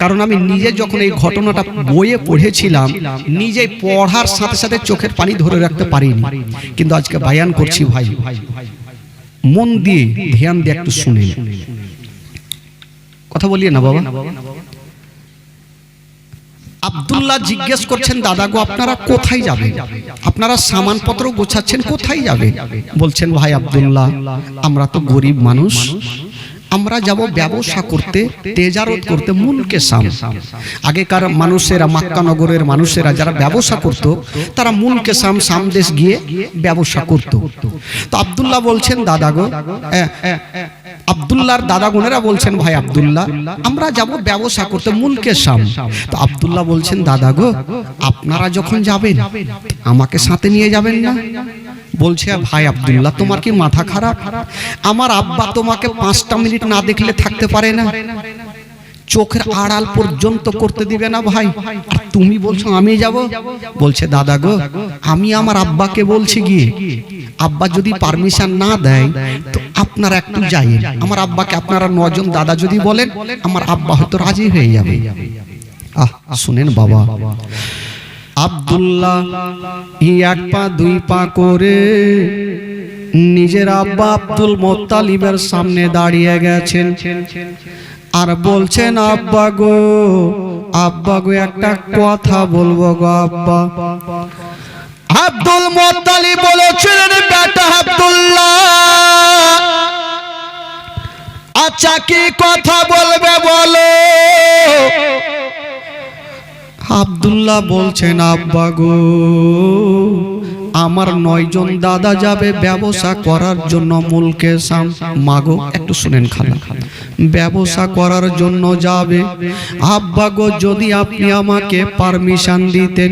কারণ আমি নিজে যখন এই ঘটনাটা বইয়ে পড়েছিলাম, নিজে পড়ার সাথে সাথে চোখের পানি ধরে রাখতে পারিনি, কিন্তু আজকে বায়ান করছি ভাই, মন দিয়ে ধ্যান দিয়ে একটু শুনে কথা বলিয়ে না বাবা। আব্দুল্লাহ জিজ্ঞেস করছেন, দাদা গো আপনারা কোথায় যাবেন, আপনারা সামানপত্র গোছাচ্ছেন, কোথায় যাবেন? বলছেন, ভাই আব্দুল্লাহ আমরা তো গরিব মানুষ, আমরা যাব ব্যবসা করতে, তেজারত করতে মুলকে শাম। আগেকার মানুষেরা, মক্কা নগরের মানুষেরা যারা ব্যবসা করত, তারা মুলকে শাম, সামদেশ গিয়ে ব্যবসা করত। তো আব্দুল্লাহ বলছেন, দাদা গো, আব্দুল্লাহর দাদা বোনেরা বলছেন, ভাই আব্দুল্লাহ আমরা যাব ব্যবসা করতে মুলকে শাম। তো আব্দুল্লাহ বলছেন, দাদা গো আপনারা যখন যাবেন আমাকে সাথে নিয়ে যাবেন না? বলছে, ভাই আব্দুল্লাহ তোমার কি মাথা খারাপ? আমার আব্বা তোমাকে 5টা মিনিট না দেখলে থাকতে পারে না, চোখের আড়াল পর্যন্ত করতে দিবে না ভাই, আর তুমি বলছো আমি যাব? বলছে, দাদা গো আমি আমার আব্বাকে বলছি গিয়ে, আব্বা যদি পারমিশন না দেয় তো আপনারা একটু যাইয়েন। আমার আব্বাকে আপনারা 9 জন দাদা যদি বলেন, আমার আব্বা হয়তো রাজি হয়ে যাবে। শুনেন বাবা, আব্দুল্লাহ 1 পা 2 পা করে নিজের আব্বা আব্দুল মুত্তালিবের সামনে দাঁড়িয়ে গেছেন, আর বলছেন, আব্বা গো একটা কথা বলবো গো আব্বা। আব্দুল মুত্তালিব বলেছিলেন, বেটা আব্দুল্লাহ আচ্ছা কি কথা বলবে বলো? আব্দুল্লাহ বলছেন আব্বা গো আমার 9 জন দাদা যাবে ব্যবসা করার জন্য মুলকে শাম। মাগো একটু শুনেন খালা, ব্যবসা করার জন্য যাবে। আব্বা গো যদি আপনি আমাকে পারমিশন দিতেন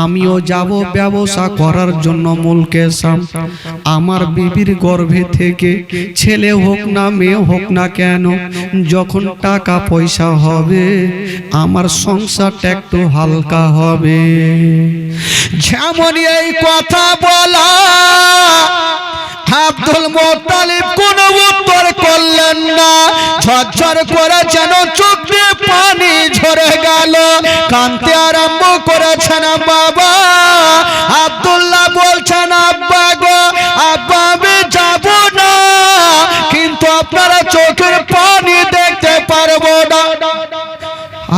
আমিও যাব ব্যবসা করার জন্য মুলকে শাম। আমার বিবির গর্ভে থেকে ছেলে হোক না মেয়ে হোক না কেন, যখন টাকা পয়সা হবে আমার সংসারটা একটু হালকা হবে। যেমন এই কথা বলা আব্দুল মুত্তালিব কোনো উত্তর করলেন না। ঝরঝর করে যেন চোখ দিয়ে পানি ঝরে গেল, কাঁদতে আরম্ভ করেছেন বাবা। আব্দুল্লাহ বলছেন আব্বা গো আব্বা আমি যাব না, কিন্তু আপনারা চোখের পানি দেখতে পারবো না।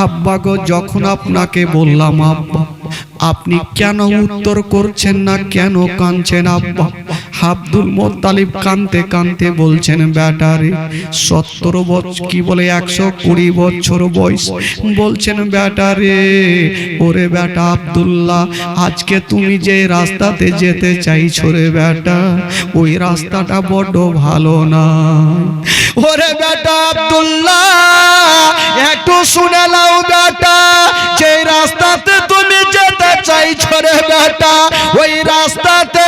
আব্বা গো যখন আপনাকে বললাম আব্বা আপনি কেন উত্তর করছেন না, কেন কাঁদছেন আব্বা? আব্দুল মুত্তালিব কাঁদতে কাঁদতে বলছেন বেটারে 70 বছর কি বলে 120 বছর বয়স, বলছেন বেটারে ওরে বেটা আব্দুল্লাহ আজকে তুমি যে রাস্তাতে যেতে চাইছো রে বেটা ওই রাস্তাটা বড় ভালো না। ওরে বেটা আব্দুল্লাহ একটু শুনে নাও বেটা, যে রাস্তাতে তুমি যেতে চাইছো রে বেটা ওই রাস্তাতে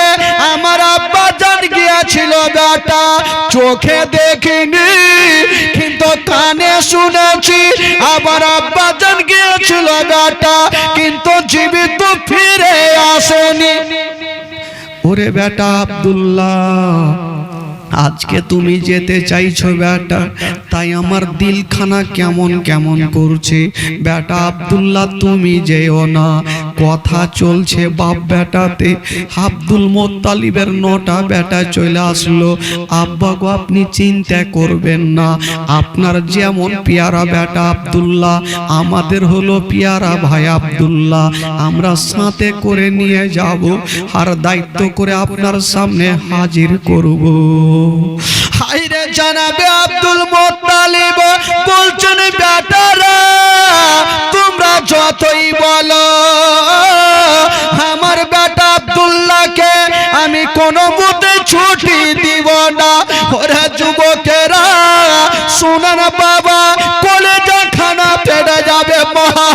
আমার আব্বা জান গিয়েছিল বেটা। চোখে দেখিনি কিন্তু কানে শুনেছি আবার আব্বা জান গিয়েছিল বেটা, কিন্তু জীবিত ফিরে আসেনি। ওরে বেটা আব্দুল্লাহ আজকে তুমি যেতে চাইছো বেটা, তাই আমার দিলখানা কেমন কেমন করছে। বেটা আব্দুল্লাহ তুমি যেও না, কথা চলছে বাপ বেটাতে। আব্দুল মুত্তালিবের 9টা বেটা চলে আসলো। আব্বা গো আপনি চিন্তা করবেন না, আপনার যেমন পেয়ারা বেটা আব্দুল্লাহ আমাদের হলো পেয়ারা ভাই আব্দুল্লাহ, আমরা সাথে করে নিয়ে যাব আর দায়িত্ব করে আপনার সামনে হাজির করব। হায়রে জানাবে আব্দুল মুত্তালিব বলছেন বেটারা তোমরা যতই বলো আমার বেটা আব্দুল্লাহকে আমি কোনো মতে ছুটি দিব না। ওরা যুবকেরা শুনেন বাবা কলেজা খানা পেড়ে যাবে মহা।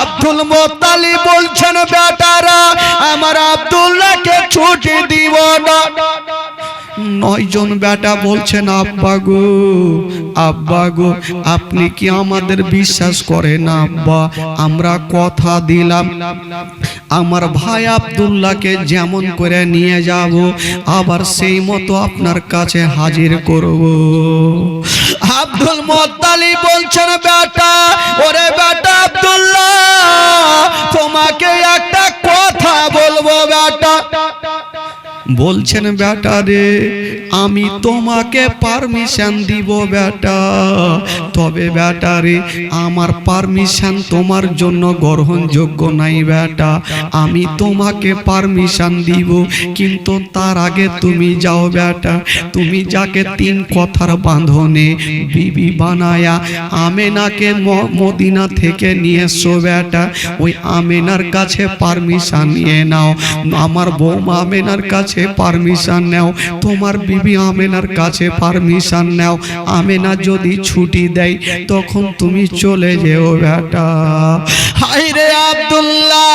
আব্দুল মুত্তালিব বলছেন বেটারা আমার আব্দুল্লাহকে ছুটি দিব না। 9 জন বেটা বলছেন আব্বা গো আপনি কি আমাদের বিশ্বাস করেন আব্বা? আমরা কথা দিলাম আমার ভাই আব্দুল্লাহকে যেমন করে নিয়ে যাব আবার সেই মতো আপনার কাছে হাজির করব। আব্দুল মুত্তালিব বলছেন বেটা ওরে বেটা আব্দুল্লাহ তোমাকে একটা কথা বলবো বেটা। বলছেন বেটা রে আমি তোমাকে পারমিশন দিব বেটা, তবে বেটা রে আমার পারমিশন তোমার জন্য গ্রহণযোগ্য নাই বেটা। আমি তোমাকে পারমিশন দিব কিন্তু তার আগে তুমি যাও বেটা, তুমি যাকে 3 কথার বাঁধনে বিবি বানায়া আমেনাকে মদিনা থেকে নিয়ে এসো বেটা, ওই আমেনার কাছে পারমিশন নিয়ে নাও। আমার বৌমা আমেনার কাছে পারমিশন নাও, তোমার বিবি আমেনার কাছে পারমিশন নাও। আমেনা যদি ছুটি দেয় তখন তুমি চলে যেও বেটা। হায়রে আব্দুল্লাহ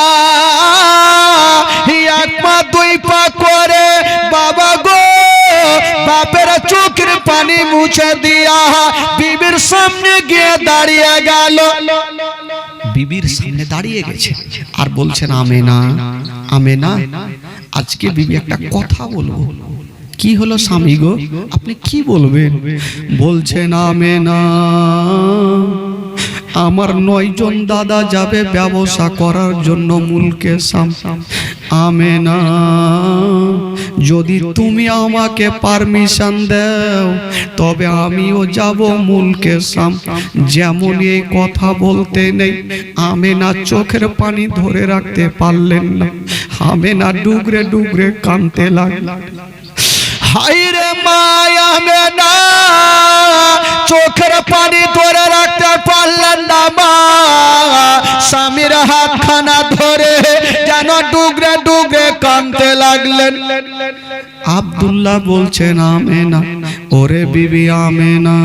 এক পা 2 পা করে বাবা গো বাপের চোখের পানি মুছে দিয়া বিবির সামনে গিয়ে দাঁড়িয়ে গেল। বিবির সামনে দাঁড়িয়ে গেছে আর বলছেন আমেনা আমেনা আজকে বিবি একটা কথা বলবো। কি হলো স্বামী গো আপনি কি বলবেন? বলছেন আমেনা আমার 9 জন দাদা যাবে ব্যবসা করার জন্য মুলকে শাম। আমেনা যদি তুমি আমাকে পারমিশন দাও তবে আমিও যাব মুলকে শাম। যেমন এই কথা বলতে নেই আমেনা চোখের পানি ধরে রাখতে পারলেন না, আমেনা ডুগরে ডুগরে কাঁদতে লাগলেন। হায়রে মায়া আমেনা চোখের পানি ধরে রাখতে পারলেন না মা, স্বামীর হাত লাগলেন। আব্দুল্লাহ বলছেন আমেনা, ওরে বিবি আমেনা,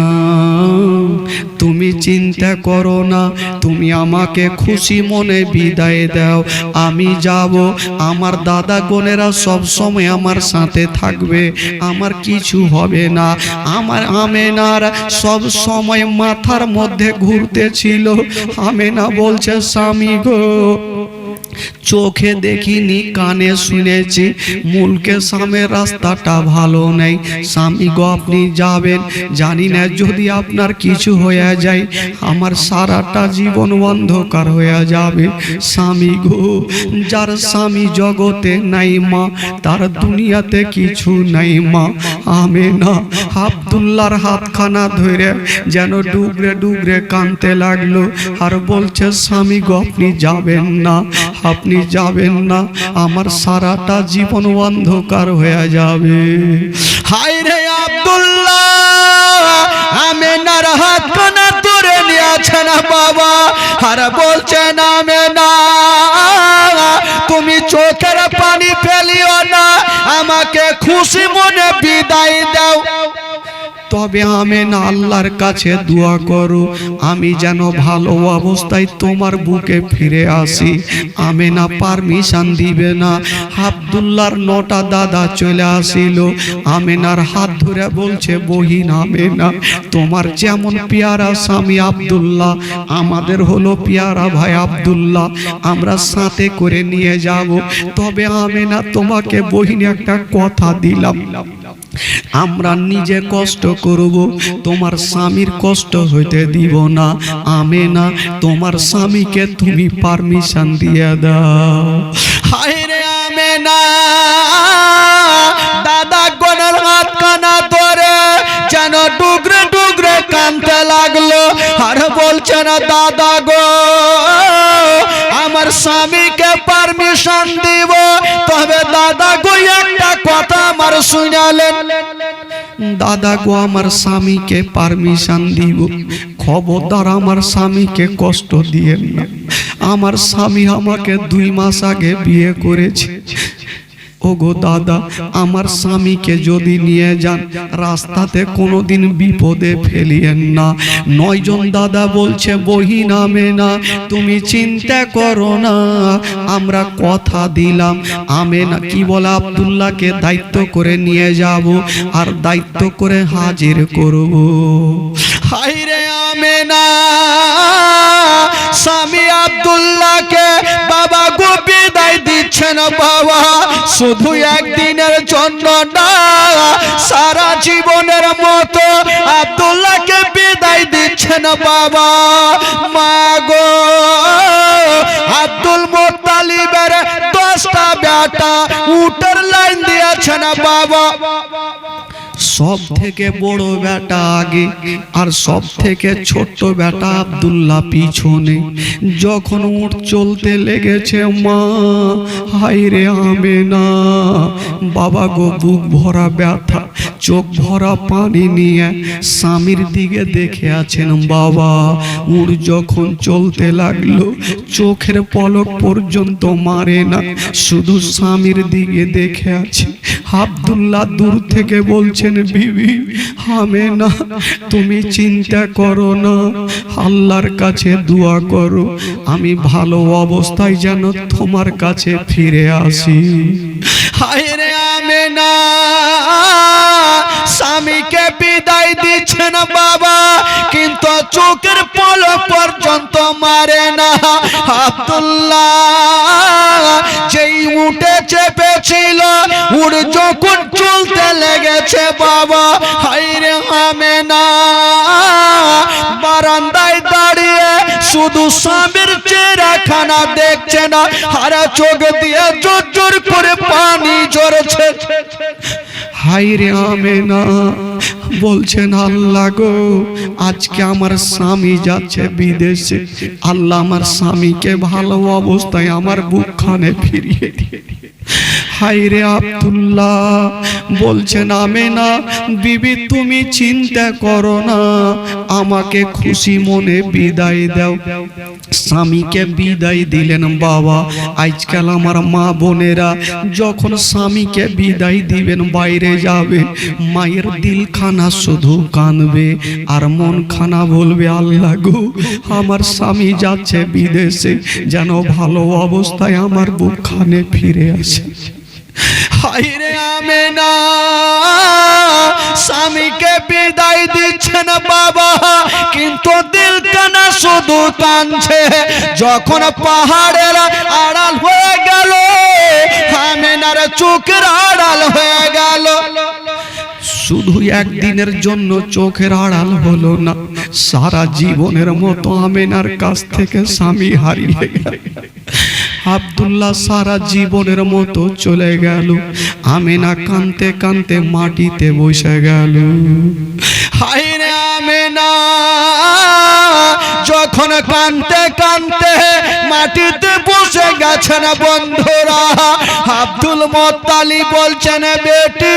তুমি চিন্তা করো না, তুমি আমাকে খুশি মনে বিদায় দাও, আমি যাব। আমার দাদা বোনেরা সব সময় আমার সাথে থাকবে, আমার কিছু হবে না। আমার আমেনার সব সময় মাথার মধ্যে ঘুরতেছিল। আমেনা বলছে স্বামী গো, চোখে দেখিনি, কানে শুনেছি, মুলকে সামের রাস্তাটা ভালো নেই। স্বামী গো আপনি যাবেন, জানি না যদি আপনার কিছু হয়ে যায় আমার সারাটা জীবন অন্ধকার হয়ে যাবে। স্বামী গো, যার স্বামী জগতে নাই মা, তার দুনিয়াতে কিছু নাই মা। আমেনা আব্দুল্লাহর হাতখানা ধরে যেন ডুগরে ডুগরে কাঁদতে লাগলো, আর বলছে স্বামী গো আপনি যাবেন না, আপনি যাবেন না, আমার সারাটা জীবন অন্ধকার হয়ে যাবে। হায় রে আব্দুল্লাহ, আমেনার হাতখানা ধরে নিয়েছে না বাবা, আর বলছেন আমেনা তুমি চোখের পানি ফেলিও না, আমাকে খুশি মনে বিদায় দাও। তবে আমেনা আল্লাহর কাছে দোয়া করো আমি যেন ভালো অবস্থায় তোমার বুকে ফিরে আসি। আমেনা পারমিশন দিবে না। আব্দুল্লাহর 9টা দাদা চলে আসিল, আমেনার হাত ধরে বলছে বহিন আমেনা, তোমার যেমন পেয়ারা স্বামী আব্দুল্লাহ, আমাদের হলো পেয়ারা ভাই আব্দুল্লাহ, আমরা সাথে করে নিয়ে যাব। তবে আমেনা তোমাকে বহিন একটা কথা দিলাম, আমরা নিজে কষ্ট করব, তোমার স্বামীর কষ্ট হইতে দিব না। আমেনা তোমার স্বামীকে তুমি পারমিশন দিয়ে দাও। হায় রে আমেনা, দাদা গনের হাত কানা ধরে যেন ডুগরে ডুগরে কাঁদতে লাগলো, আর বলছে না দাদা গো আমার স্বামীকে পারমিশন দিব, তবে দাদা গো একটা কথা আমার শুনালেন। দাদা গো আমার স্বামীকে পারমিশন দিব, খবরদার আমার স্বামীকে কষ্ট দিয়েন না। আমার স্বামী আমাকে 2 মাস আগে বিয়ে করেছে। ওগো দাদা, আমার স্বামীকে যদি নিয়ে যান রাস্তাতে কোনোদিন বিপদে ফেলিয়েন না। 9 জন দাদা বলছে বহিন আমেনা তুমি চিন্তা করো না, আমরা কথা দিলাম। আমেনা কি বলে আব্দুল্লাহকে দায়িত্ব করে নিয়ে যাব, আর দায়িত্ব করে হাজির করব। হায় রে আমেনা, স্বামী আব্দুল্লাহকে বাবা গো বিদায় দিচ্ছেন বাবা, শুধু একদিনের জন্য না, সারা জীবনের মতো আব্দুল্লাহকে বিদায় দিচ্ছেন বাবা। মা গো আব্দুল মুত্তালিবের 10টা বেটা উটের লাইন দিয়েছেন বাবা, সব থেকে বড় বেটা আগে আর সব থেকে ছোট বেটা আব্দুল্লাহ পিছনে। যখন উট চলতে লেগেছে মা, হায় রে আমেনা, বাবা গো বুক ভরা ব্যথা, চোখ ভরা পানি নিয়ে স্বামীর দিকে দেখে আছেন বাবা। উট যখন চলতে লাগলো চোখের পলক পর্যন্ত মারে না, শুধু স্বামীর দিকে দেখে আছে। আব্দুল্লাহ দূর থেকে বলছেন বিবি আমেনা তুমি চিন্তা করো না, আল্লাহর কাছে দোয়া করো আমি ভালো অবস্থায় যেন তোমার কাছে ফিরে আসি। হায় রে আমেনা, স্বামীকে বিদায় দিচ্ছেন বাবা, কিন্তু চোখের পলক পর্যন্ত মারে না। আব্দুল্লাহ যেই উঠে চেপেছিল, উঠ যখন চলতে লেগেছে বাবা, হায় রে আমেনা বারান্দায় দাঁড়িয়ে শুধু স্বামীর চেহারাখানা দেখছে না, হারা চোখ দিয়ে জোর জোর করে পানি ঝরছে। হায় রে আমেনা বলছেন আল্লাহ গো আজকে আমার স্বামী যাচ্ছে বিদেশে, আল্লাহ আমার স্বামীকে ভালো অবস্থায় আমার বুকখানে ফিরিয়ে দিয়ে। হায় রে আব্দুল্লাহ বলছেন আমেনা বিবি তুমি চিন্তা করো না, আমাকে খুশি মনে বিদায় দাও। স্বামীকে বিদায় দিলেন। বাবা, আজকাল আমার মা বোনেরা যখন স্বামীকে বিদায় দিবেন, বাইরে যাবে, মায়ের দিলখানা শুধু কাঁদবে আর মন খানা বলবে, আল্লাহ গো, আমার স্বামী যাচ্ছে বিদেশে, যেন ভালো অবস্থায় আমার বুকখানে ফিরে আসে। হায়রে আমেনা, স্বামীকে বিদায় দিচ্ছেন বাবা, কিন্তু দিলখানা শুধু কাঁদছে। যখন পাহাড়ের আড়াল হয়ে গেল, আমেনার চোখের আড়াল হয়ে গেল। শুধু একদিনের জন্য চোখের আড়াল হলো না, সারা জীবনের মতো আমেনার কাছ থেকে স্বামী হারিয়ে গেল। আব্দুল্লাহ সারা জীবনের মতো চলে গেল। আমেনা কাঁদতে কাঁদতে মাটিতে বসে গেল। হায়রে আমেনা, যখন কাঁদতে কাঁদতে মাটিতে বসে গেছেন বন্ধুরা, আব্দুল মুত্তালিব বলছেন, বেটি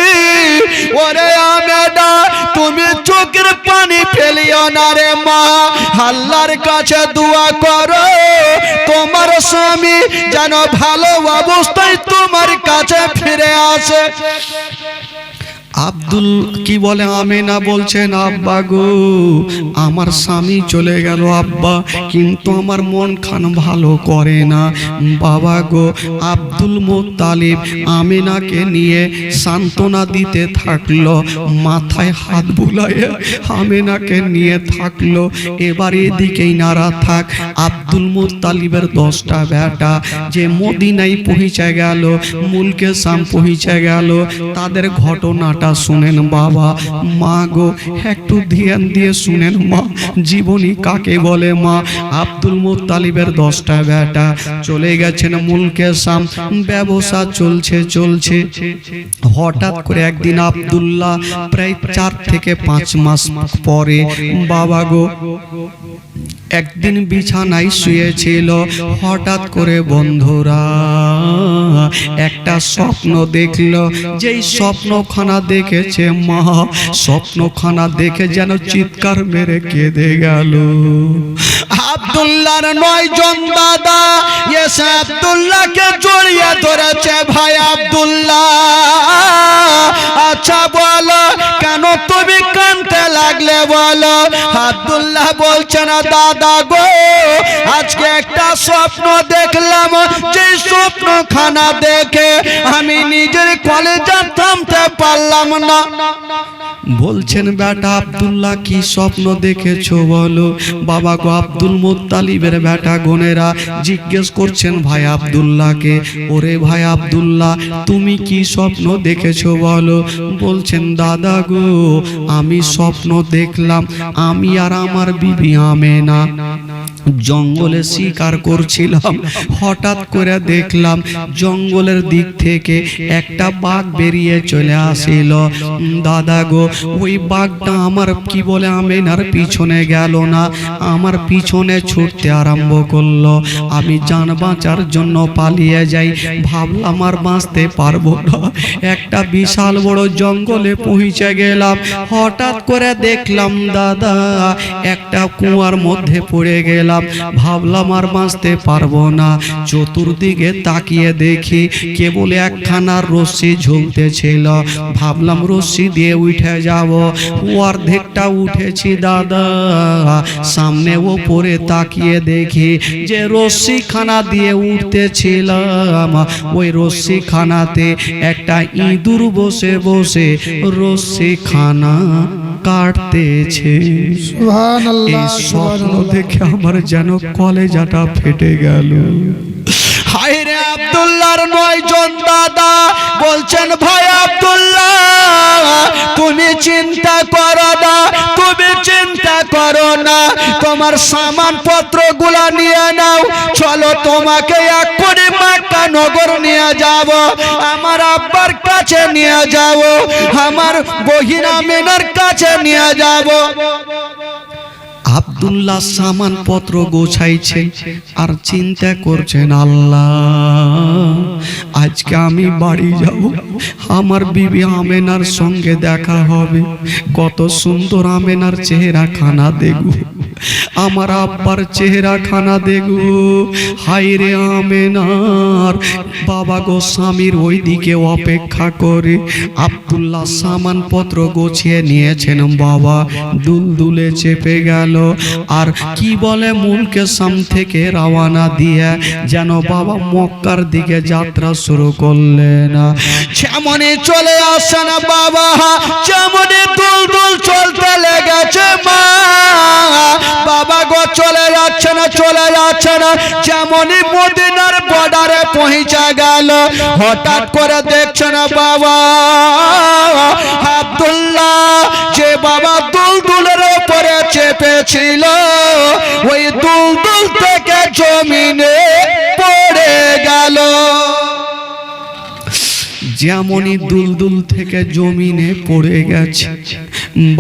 ওরে আমেনা, তুমি চোখের পানি ফেলিও না রে মা, আল্লাহর কাছে দোয়া করো তোমার স্বামী যেন ভালো অবস্থায় তোমার কাছে ফিরে আসে। আব্দুল কি বলে, আমেনা বলছেন, আব্বা গো, আমার স্বামী চলে গেল আব্বা, কিন্তু আমার মন খান ভালো করে না। বাবা গো, আব্দুল মুত্তালিব আমেনাকে নিয়ে সান্ত্বনা দিতে থাকলো, মাথায় হাত বুলাইয়া আমেনাকে নিয়ে থাকলো। এবার এদিকেই নারা থাক, আব্দুল মুত্তালিবের 10টা বেটা যে মদিনায় পৌঁছে গেল, মুলকে শাম পৌঁছে গেল, তাদের ঘটনাটা শুনেন বাবা। মা গো, একটু ধ্যান দিয়ে শুনেন মা, জীবনী কাকে বলে মা। আব্দুল মুত্তালিবের 10টা বেটা চলে গেছেন মুলকে শাম, ব্যবসা চলছে। হঠাৎ করে একদিন আব্দুল্লাহ প্রায় 4 থেকে 5 মাস পরে বাবা গো একদিন বিছানায় শুয়েছিল। হঠাৎ করে বন্ধুরা একটা স্বপ্ন দেখলো। যেই স্বপ্নখানা দেখেছে মা, স্বপ্নখানা দেখে যেন চিৎকার মেরে কেঁদে গেল। আব্দুল্লাহর 9 জন দাদা এসে আব্দুল্লাহকে জড়িয়ে ধরেছে। ভাই আব্দুল্লাহ, আচ্ছা বলো কেন তুমি কাঁদতে লাগলে বলো। আব্দুল্লাহ বলছেন, দাদা গো, আজকে একটা স্বপ্ন দেখলাম, যে স্বপ্নখানা দেখে আমি নিজের কলেজে থামতে পারলাম না। বলছেন, বেটা আব্দুল্লাহ কি স্বপ্ন দেখেছো বলো। বাবা গো, আব্দুল মুত্তালিবের বেটা গোনেরা জিজ্ঞেস করছেন ভাই আব্দুল্লাহকে, ওরে ভাই আব্দুল্লাহ, তুমি কি স্বপ্ন দেখেছো বলো। বলছেন, দাদা গো, আমি স্বপ্ন দেখলাম আমি আর আমার বিবি আমেনা জঙ্গলে শিকার করছিলাম। হঠাৎ করে দেখলাম জঙ্গলের দিক থেকে একটা বাঘ বেরিয়ে চলে আসিল। দাদা গো, ওই বাঘটা আমার কি বলে আমেনার পিছনে গেল না, আমার পিছনে ছুটতে আরম্ভ করলো। আমি জান বাঁচার জন্য পালিয়ে যাই, ভাবলাম আর বাঁচতে পারবো না। একটা বিশাল বড় জঙ্গলে পৌঁছে গেলাম। হঠাৎ করে দেখলাম দাদা একটা কুয়ার মধ্যে পড়ে গেলাম। ভাবলাম আর বাঁচতে পারবো না। চতুর্দিকে তাকিয়ে দেখি কেবল একখানা রশ্মি ঝুলতেছিল। ভাবলাম রশ্মি দিয়ে উঠে যাব। অর্ধেকটা উঠেছি দাদা, সামনে ওপরে তাকিয়ে দেখি যে রশ্মিখানা দিয়ে উঠতেছিলাম, ওই রশ্মিখানাতে একটা ইঁদুর বসে বসে রশ্মিখানা কাটতেছে। এই স্বপ্ন দেখে আমার যেন কলেজাটা ফেটে গেল। হায়রে আব্দুল্লাহর 9 জন দাদা বলছেন, ভাই আব্দুল্লাহ, তুমি চিন্তা করো না, তুমি চিন্তা করো না, তোমার সামান পত্রগুলা নিয়ে নাও, চলো তোমাকে এক্ষুনি মক্কা নগর নিয়ে যাব, আমার আব্বার কাছে নিয়ে যাব, আমার বহিন আমিনার কাছে নিয়ে যাব। আব্দুল্লাহ সামান পত্র গোছাইছে আর চিন্তা করছেন, আল্লাহ, আজকে আমি বাড়ি যাব, আমার বিবি আমেনার সঙ্গে দেখা হবে, কত সুন্দর আমেনার চেহারা খানা দেখব, আমার আব্বার চেহারা খানা দেখো। হায় রে আমেনার বাবা গো স্বামীর ওই দিকে অপেক্ষা করে আব্দুল্লাহ সামানপত্র গোছিয়ে নিয়েছেন বাবা, দুলদুলে চেপে গেল। আর কি বলে মুলকে শাম থেকে রওনা দিয়ে যেন বাবা মক্কার দিকে যাত্রা শুরু করলেন। যেমনই চলে আসেন বাবা, যেমনই দুলদুল চলতে লেগেছে মা, বাবা গো চলে যাচ্ছে না, চলে যাচ্ছে না। যেমনই মদিনার বর্ডারে পৌঁছে গেল, হঠাৎ করে দেখছে না বাবা আব্দুল্লাহ যে বাবা দুলদুলের উপরে চেপেছিল, ওই দুলদুল থেকে জমিনে পড়ে গেল। যেমনই দুলদুল থেকে জমিনে পড়ে গেছে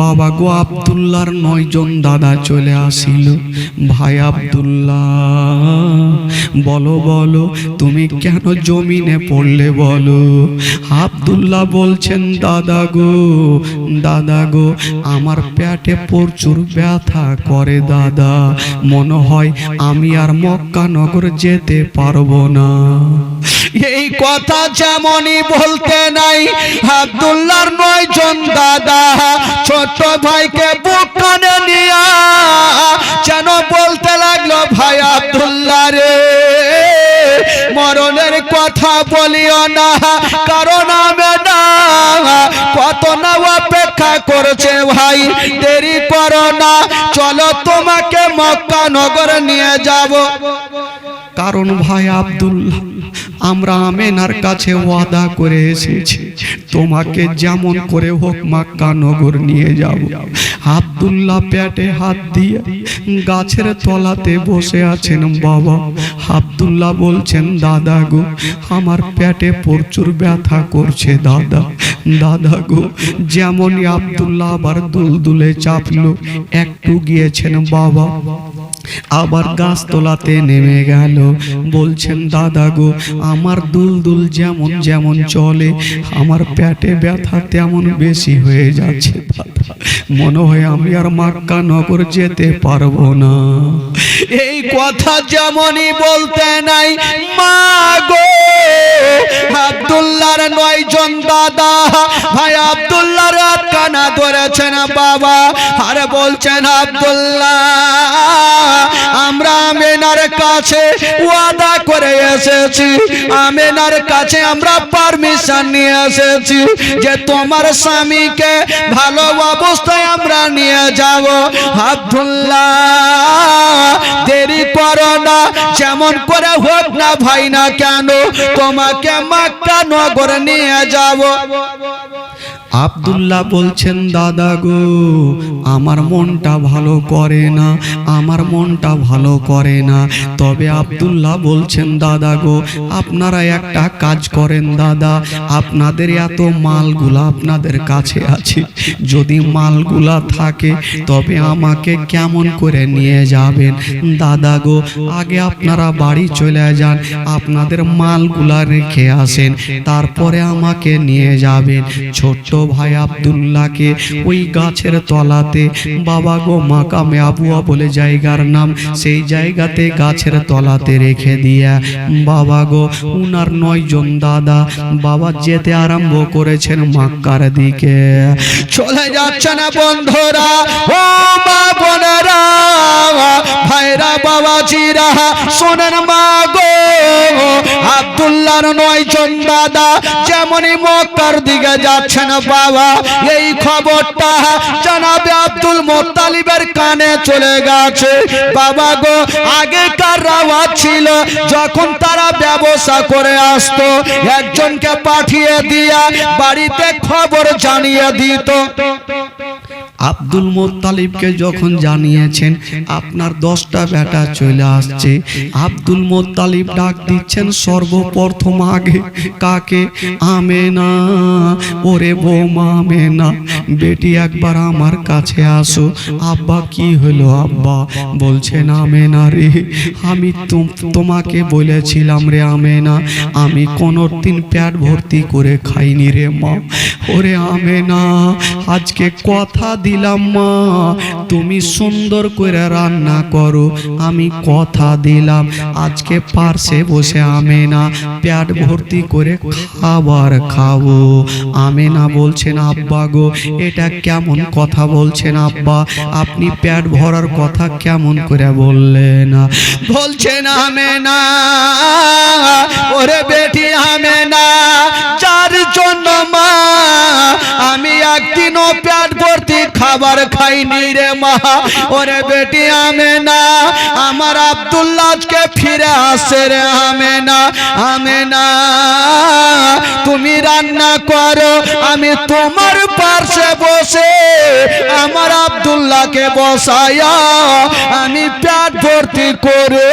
বাবা গো আব্দুল্লাহর 9 জন দাদা চলে আসিল। ভাই আব্দুল্লাহ বলো বলো তুমি কেন জমিনে পড়লে বলো। আব্দুল্লাহ বলছেন দাদা গো আমার পেটে প্রচুর ব্যথা করে দাদা, মনে হয় আমি আর মক্কা নগর যেতে পারবো না। এই কথা যেমনই বলতে নাই আব্দুল্লাহর 9 জন দাদা ছোট ভাইকে বুক কানে নিয়া যেন বলতে লাগলো, ভাই আব্দুল্লাহ রে মরণের কথা বলিও না, কারণ আমি না কত না অপেক্ষা করছে, ভাই দেরি করো না, চলো তোমাকে মক্কা নগর নিয়ে যাব। কারণ ভাই আব্দুল্লাহ আমরা আমেনার কাছে ওয়াদা করে এসেছি তোমাকে যেমন করে হোক মক্কা নগর নিয়ে যাব। আব্দুল্লাহ পেটে হাত দিয়ে গাছের তলাতে বসে আছেন বাবা। আব্দুল্লাহ বলছেন দাদা গো আমার পেটে প্রচুর ব্যথা করছে দাদা গো। যেমনই আব্দুল্লাহ আবার দুলদুলে চাপলো, একটু গিয়েছেন বাবা আবার গাছ তোলাতে নেমে গেল। বলছেন দাদা গো আমার দুলদুল যেমন যেমন চলে আমার পেটে ব্যথা তেমন বেশি হয়ে যাচ্ছে দাদা, মনে হয় আমি আর মক্কা নগর যেতে পারবো না। এই কথা যেমনই বলতে নাই মা গো আব্দুল্লাহর 9 জন দাদা ভাই আব্দুল্লাহর হাত কানা ধরেছেন বাবা, আর বলছেন আব্দুল্লাহ আমরা আমেনার কাছে ওয়াদা করে এসেছি, আমেনার কাছে আমরা পারমিশন নিয়ে এসেছি যে তোমার স্বামীকে ভালো অবস্থায় আমরা নিয়ে যাব। আব্দুল্লাহ দেরি করো না, যেমন করে হোক না ভাই না কেন তোমাকে মক্কা নগর নিয়ে যাব। আব্দুল্লাহ বলছেন দাদা গো আমার মনটা ভালো করে না, আমার মনটা ভালো করে না। তবে আব্দুল্লাহ বলছেন দাদা গো আপনারা একটা কাজ করেন দাদা, আপনাদের এত মালগুলা আপনাদের কাছে আছে, যদি মালগুলা থাকে তবে আমাকে কেমন করে নিয়ে যাবেন দাদা গো। আগে আপনারা বাড়ি চলে যান, আপনাদের মালগুলা রেখে আসেন, তারপরে আমাকে নিয়ে যাবেন। ছোট্ট ভাই আব্দুল্লাহকে ওই গাছের তলাতে বাবা গো মাকামে আবুয়া বলে জায়গার নাম, সেই জায়গাতে গাছের তলাতে রেখে দিয়া বাবা গো উনার 9 জন দাদা বাবা যেতে আরম্ভ করেছেন মক্কার দিকে। চলে যাচ্ছেন বন্ধুরা ও মা বোনেরা ভাইরা বাবাজিরা শোনেন মা গো আব্দুল্লাহর 9 জন দাদা যেমনই মক্কার দিকে যাচ্ছেন বাবা, এই খবরটা জনাবে আব্দুল মুত্তালিবের কানে চলে গেছে বাবা গো। আগেকার রাওয়াজ ছিল যখন তারা ব্যবসা করে আসতো একজনকে পাঠিয়ে দিয়া বাড়িতে খবর জানিয়ে দিত। আব্দুল মুত্তালিবকে যখন জানিয়েছেন আপনার 10টা বেটা চলে আসছে, আব্দুল মুত্তালিব ডাক দিচ্ছেন সর্বপ্রথম আগে কাকে? আমেনা। ওরে বৌমা আমেনা বেটি একবার আমার কাছে আসো। আব্বা কি হলো আব্বা? বলছেন আমেনা রে আমি তোমাকে বলেছিলাম রে আমেনা আমি কোনোদিন পেট ভর্তি করে খাইনি রে মা। ওরে আমেনা আজকে কথা দিলাম মা তুমি সুন্দর করে রান্না করো, আমি কথা দিলাম আজকে পার্শ্বে বসে আমেনা পেট ভর্তি করে খাবার খাবো। আমেনা বলছেন আব্বা গো এটা কেমন কথা বলছেন আব্বা, আপনি পেট ভরার কথা কেমন করে বললেন? বলছেন আমেনা ওরে বেটি আমেনা, যার জন্য মা আমি একদিনও পেট ভর্তি খাবার খাইনি রে মা, ওরে বেটি আমেনা আমার আব্দুল্লাহ আজকে ফিরে আসে রে আমেনা। আমেনা তুমি রান্না করো, আমি তোমার পাশে বসে আমার আব্দুল্লাহকে বসায়া আমি পেট ভর্তি করে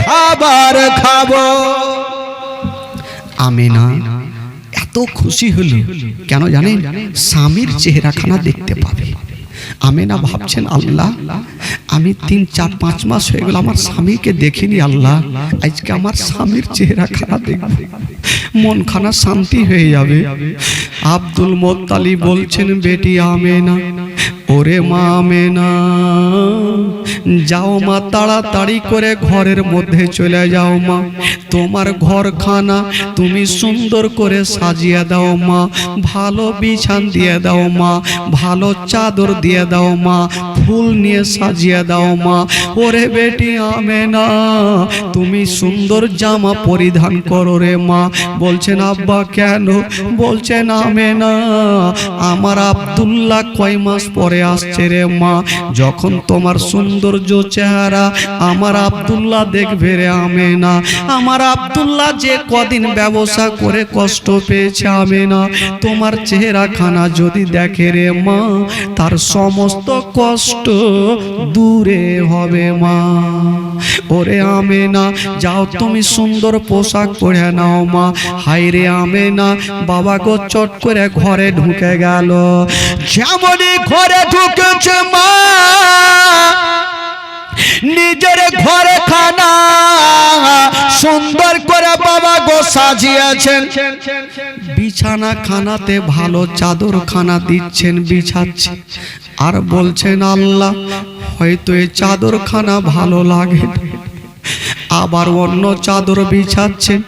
খাবার খাবো। আমেনা এত খুশি হলো কেন জানেন? স্বামীর চেহারাখানা দেখতে পাবে। আমেনা ভাবছেন আল্লাহ আমি 3-4-5 মাস হয়ে গেল আমার স্বামীকে দেখিনি, আল্লাহ আজকে আমার স্বামীর চেহারাখানা দেখব, মনখানা শান্তি হয়ে যাবে। আব্দুল মুত্তালিব বলছেন বেটি আমেনা ওরে মা আমেনা যাও মা তাড়াতাড়ি করে ঘরের মধ্যে চলে যাও মা, তোমার ঘরখানা তুমি সুন্দর করে সাজিয়ে দাও মা, ভালো বিছান দিয়ে দাও মা, ভালো চাদর দিয়ে দাও মা, ফুল নিয়ে সাজিয়ে দাও মা। ওরে বেটি আমেনা তুমি সুন্দর জামা পরিধান করো রে মা। বলছেন আব্বা কেন? বলছেন আমেনা আমার আব্দুল্লাহ কয় মাস পরে আসছে রে মা, যখন তোমার সৌন্দর্য চেহারা আমার আব্দুল্লাহ দেখবে রে আমেনা, আমার আব্দুল্লাহ যে কদিন ব্যবসা করে কষ্ট পেয়েছে আমেনা, তোমার চেহারা খানা যদি দেখে রে মা তার সমস্ত কষ্ট দূরে হবে মা। ওরে আমেনা যাও তুমি সুন্দর পোশাক পরে নাও মা। হাই রে আমেনা বাবা গো চট করে ঘরে ঢুকে গেল। যেমনই ঘরে ঢুকেছে মা নিজের ঘরে খানা সুন্দর করে বাবা গো সাজিয়েছেন, বিছানা খানাতে ভালো চাদর খানা দিচ্ছেন বিছাচ্ছে, আর বলছেন আল্লাহ হয়তো এই চাদর খানা ভালো লাগে, আবার অন্য চাদর বিছাচ্ছেন,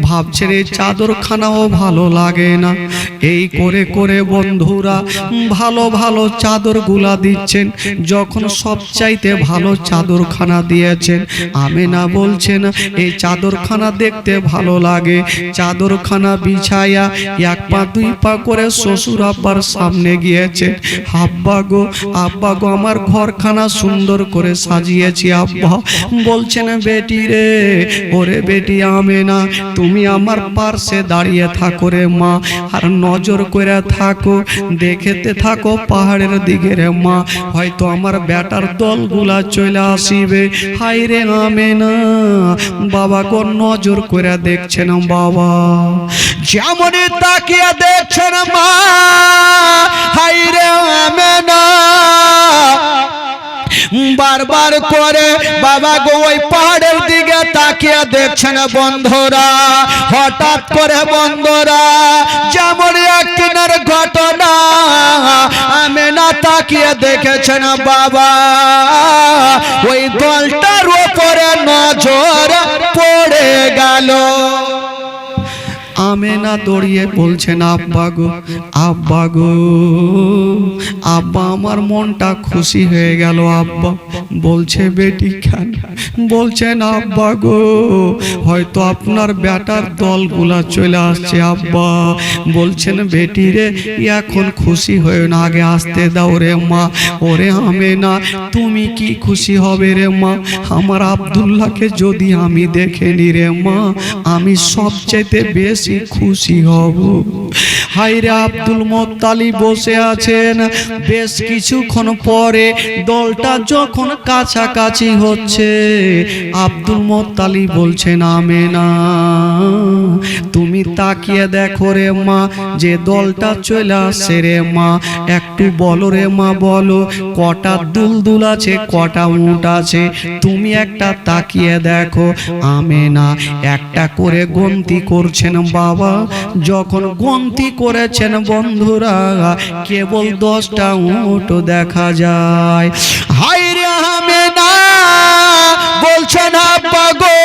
ভাবছেন এই চাদর খানাও ভালো লাগে না। এই করে করে বন্ধুরা ভালো ভালো চাদর গুলা দিচ্ছেন, যখন সবচাইতে ভালো চাদর খানা দিয়েছেন আমেনা বলছেন এই চাদর খানা দেখতে ভালো লাগে। চাদর খানা বিছায়া 1 পা 2 পা করে শ্বশুর আব্বার সামনে গিয়েছেন, আব্বা গো আমার ঘরখানা সুন্দর করে সাজিয়েছি আব্বা। বলছেন বেটি রে ওরে বেটি আমেনা তুমি আমার পাশে দাঁড়িয়ে থাকো রে মা, আর নজর করে থাকো, দেখতে থাকো পাহাড়ের দিকে রে মা, হয়তো আমার বেটার দলগুলা চলে আসিবে। হাই রে আমেনা বাবা কোন নজর করে দেখছেন বাবা, যেমনই তাকিয়ে দেখছেন মা। হাই রে আমেনা বারবার করে বাবা গো ওই পাহাড়ের দিকে তাকিয়ে দেখছেন বন্ধুরা। হঠাৎ করে বন্ধুরা যেমন একদিনের ঘটনা আমেনা তাকিয়ে দেখেছেন বাবা ওই দলটার উপরে নজর পড়ে গেল। আমেনা দৌড়িয়ে বলছেন আব্বা গো আব্বা আমার মনটা খুশি হয়ে গেল আব্বা। বলছে বেটি কেন? বলছেন আব্বা গো হয়তো আপনার বেটার দলগুলা চলে আসছে আব্বা। বলছেন বেটি রে এখন খুশি হয়ে না, আগে আসতে দাও রে মা। ওরে আমেনা তুমি কি খুশি হবে রে মা? আমার আব্দুল্লাহকে যদি আমি দেখেনি রে মা আমি সবচেয়ে বেশি খুশি হব। হায়রে আব্দুল মুত্তালিব বসে আছেন। বেশ কিছুক্ষণ পরে দলটা যখন কাছাকাছি হচ্ছে। আব্দুল মোত্তালিব বলছেন আমেনা তুমি তাকিয়ে দেখো রে মা, যে দলটা চলে আসছে রে মা, একটু বলো রে মা, বলো কটা দুলদুল আছে, কটা উট আছে, তুমি একটা তাকিয়ে দেখো। আমেনা একটা করে গন্তি করছেন বাবা। যখন গন্তি করেছেন বন্ধুরা, কেবল 10টা উট দেখা যায়। হায় রে আমেনা বলছেন আব্বা গো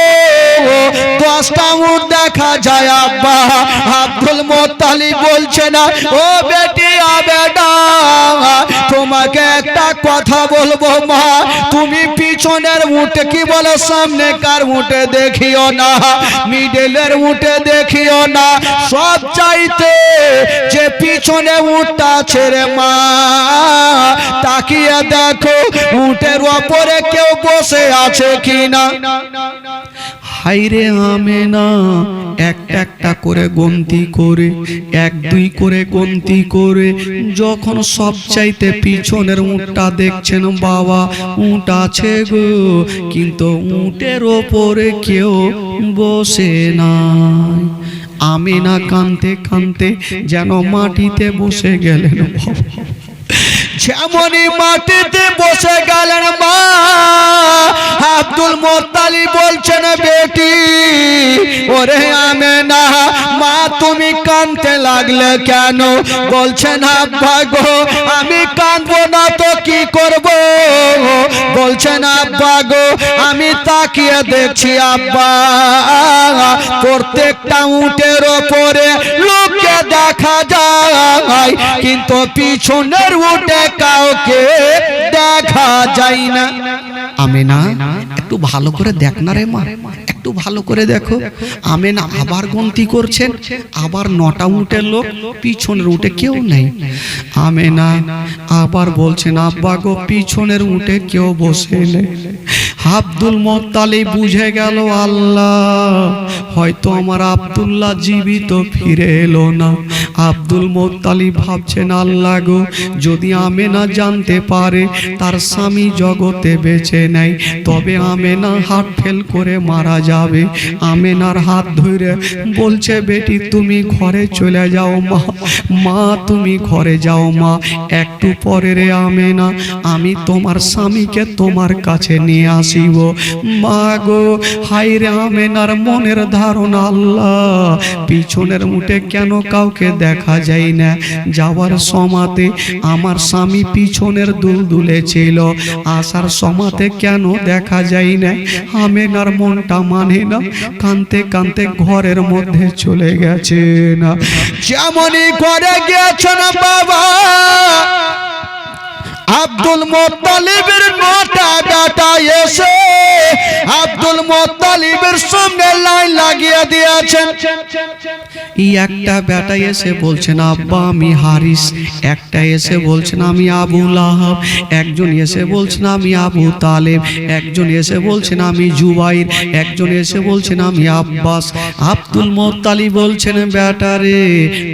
10টা উট দেখা যায় আব্বা। আব্দুল মোত্তালিব বলছে না, ও বেটি আবেদা তোমাকে একটা কথা বলবো মা, তুমি পিছনের উটে কি বলো, সামনেকার উটে দেখিও না, মিডলের উটে দেখিও না, সব চাইতে যে পিছনে উটটা আছে রে মা, তাকিয়ে দেখো উটের উপরে কেউ বসে আছে কিনা। হাইরে আমেনা একটা একটা করে গন্তি করে, 1 2 করে গন্তি করে, যখন সব চাইতে পিছনের উটটা দেখছেন বাবা, উট আছে গো, কিন্তু উটের ওপরে কেউ বসে নাই। আমেনা কাঁদতে কাঁদতে যেন মাটিতে বসে গেলেন বাবা। যেমনই মাটিতে বসে গেলেন মা, আব্দুল মোত্তালিব বলছেন বেটি ওরে আমেনা মা তুমি কাঁদতে লাগলে কেন? বলছেন আব্বা গো আমি কাঁদবো না তো কি করব? বলছেন আব্বা গো আমি তাকিয়ে দেখছি আব্বা, প্রত্যেকটা উটের ওপরে লোককে দেখা যায়, কিন্তু পিছনের উটে কাউকে দেখা যায় না। আমেনা একটু ভালো করে দেখ না রে মা, একটু ভালো করে দেখো। আমেনা আবার গন্তি করছেন, আবার 9টা উটের লোক, পিছনের উটে কেউ নেই। আমেনা আবার বলছেন আব্বা গো পিছনের উটে কেউ বসে নেই। আব্দুল মোত্তালিব বুঝে গেল আল্লাহ হয়তো আমার আব্দুল্লাহ জীবিত ফিরে এলো না। আব্দুল মোত্তালিব ভাবছেন আল্লাহ গো যদি আমেনা জানতে পারে তার স্বামী জগতে বেঁচে নেই, তবে আমেনা হার্ট ফেল করে মারা যাবে। আমেনার হাত ধরে বলছে বেটি তুমি ঘরে চলে যাও মা, মা তুমি ঘরে যাও মা, একটু পরে রে আমেনা আমি তোমার স্বামীকে তোমার কাছে নিয়ে আসিব। মা গো হায় রে আমেনার মনের ধারণা আল্লাহ পিছনের উটে কেন কাউকে দেখা যায় না? যাওয়ার সময়তে আমার স্বামী পিছনের দুলদুলে ছিল, আসার সময়তে কেন দেখা যায় না? আমেনার মনটা মানে না, কাঁদতে কাঁদতে ঘরের মধ্যে চলে গেছে না। যেমনই ঘরে গেছেন বাবা আব্দুল মোত্তালিবের 9টা বেটা এসে আব্দুল মোত্তালিবের সঙ্গে লাইন লাগিয়ে দিয়েছেন। এই একটা বেটা এসে বলছেন আব্বা আমি হারিস, একটা এসে বলছেন আমি আবু লাহাব, একজন এসে বলছেন আমি আবু তালেব, একজন এসে বলছেন আমি জুবাইর, একজন এসে বলছেন আমি আব্বাস। আব্দুল মোত্তালিব বলছেন বেটা রে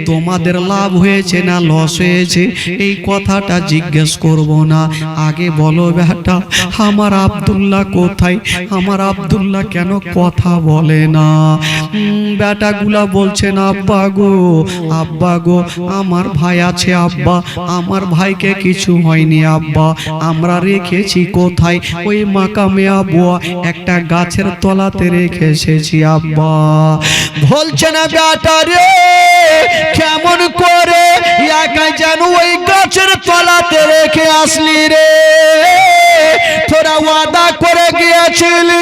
তোমাদের লাভ হয়েছে না লস হয়েছে এই কথাটা জিজ্ঞেস করব না, আগে বলো বেটা আমার আব্দুল্লাহ কোথায়, আমার আব্দুল্লাহ কেন কথা বলে না? বেটাগুলা বলছেন আব্বা গো আমার ভাই আছে আব্বা, আমার ভাইকে কিছু হয়নি আব্বা, আমরা রেখেছি কোথায়? ওই মাকামে আবুয়া একটা গাছের তলাতে রেখে এসেছি আব্বা। বলছেন বেটা রে কেমন করে একা যেন ওই গাছের তলাতে রেখে আসলি রে? তোরা ওয়াদা করে গিয়েছিলি,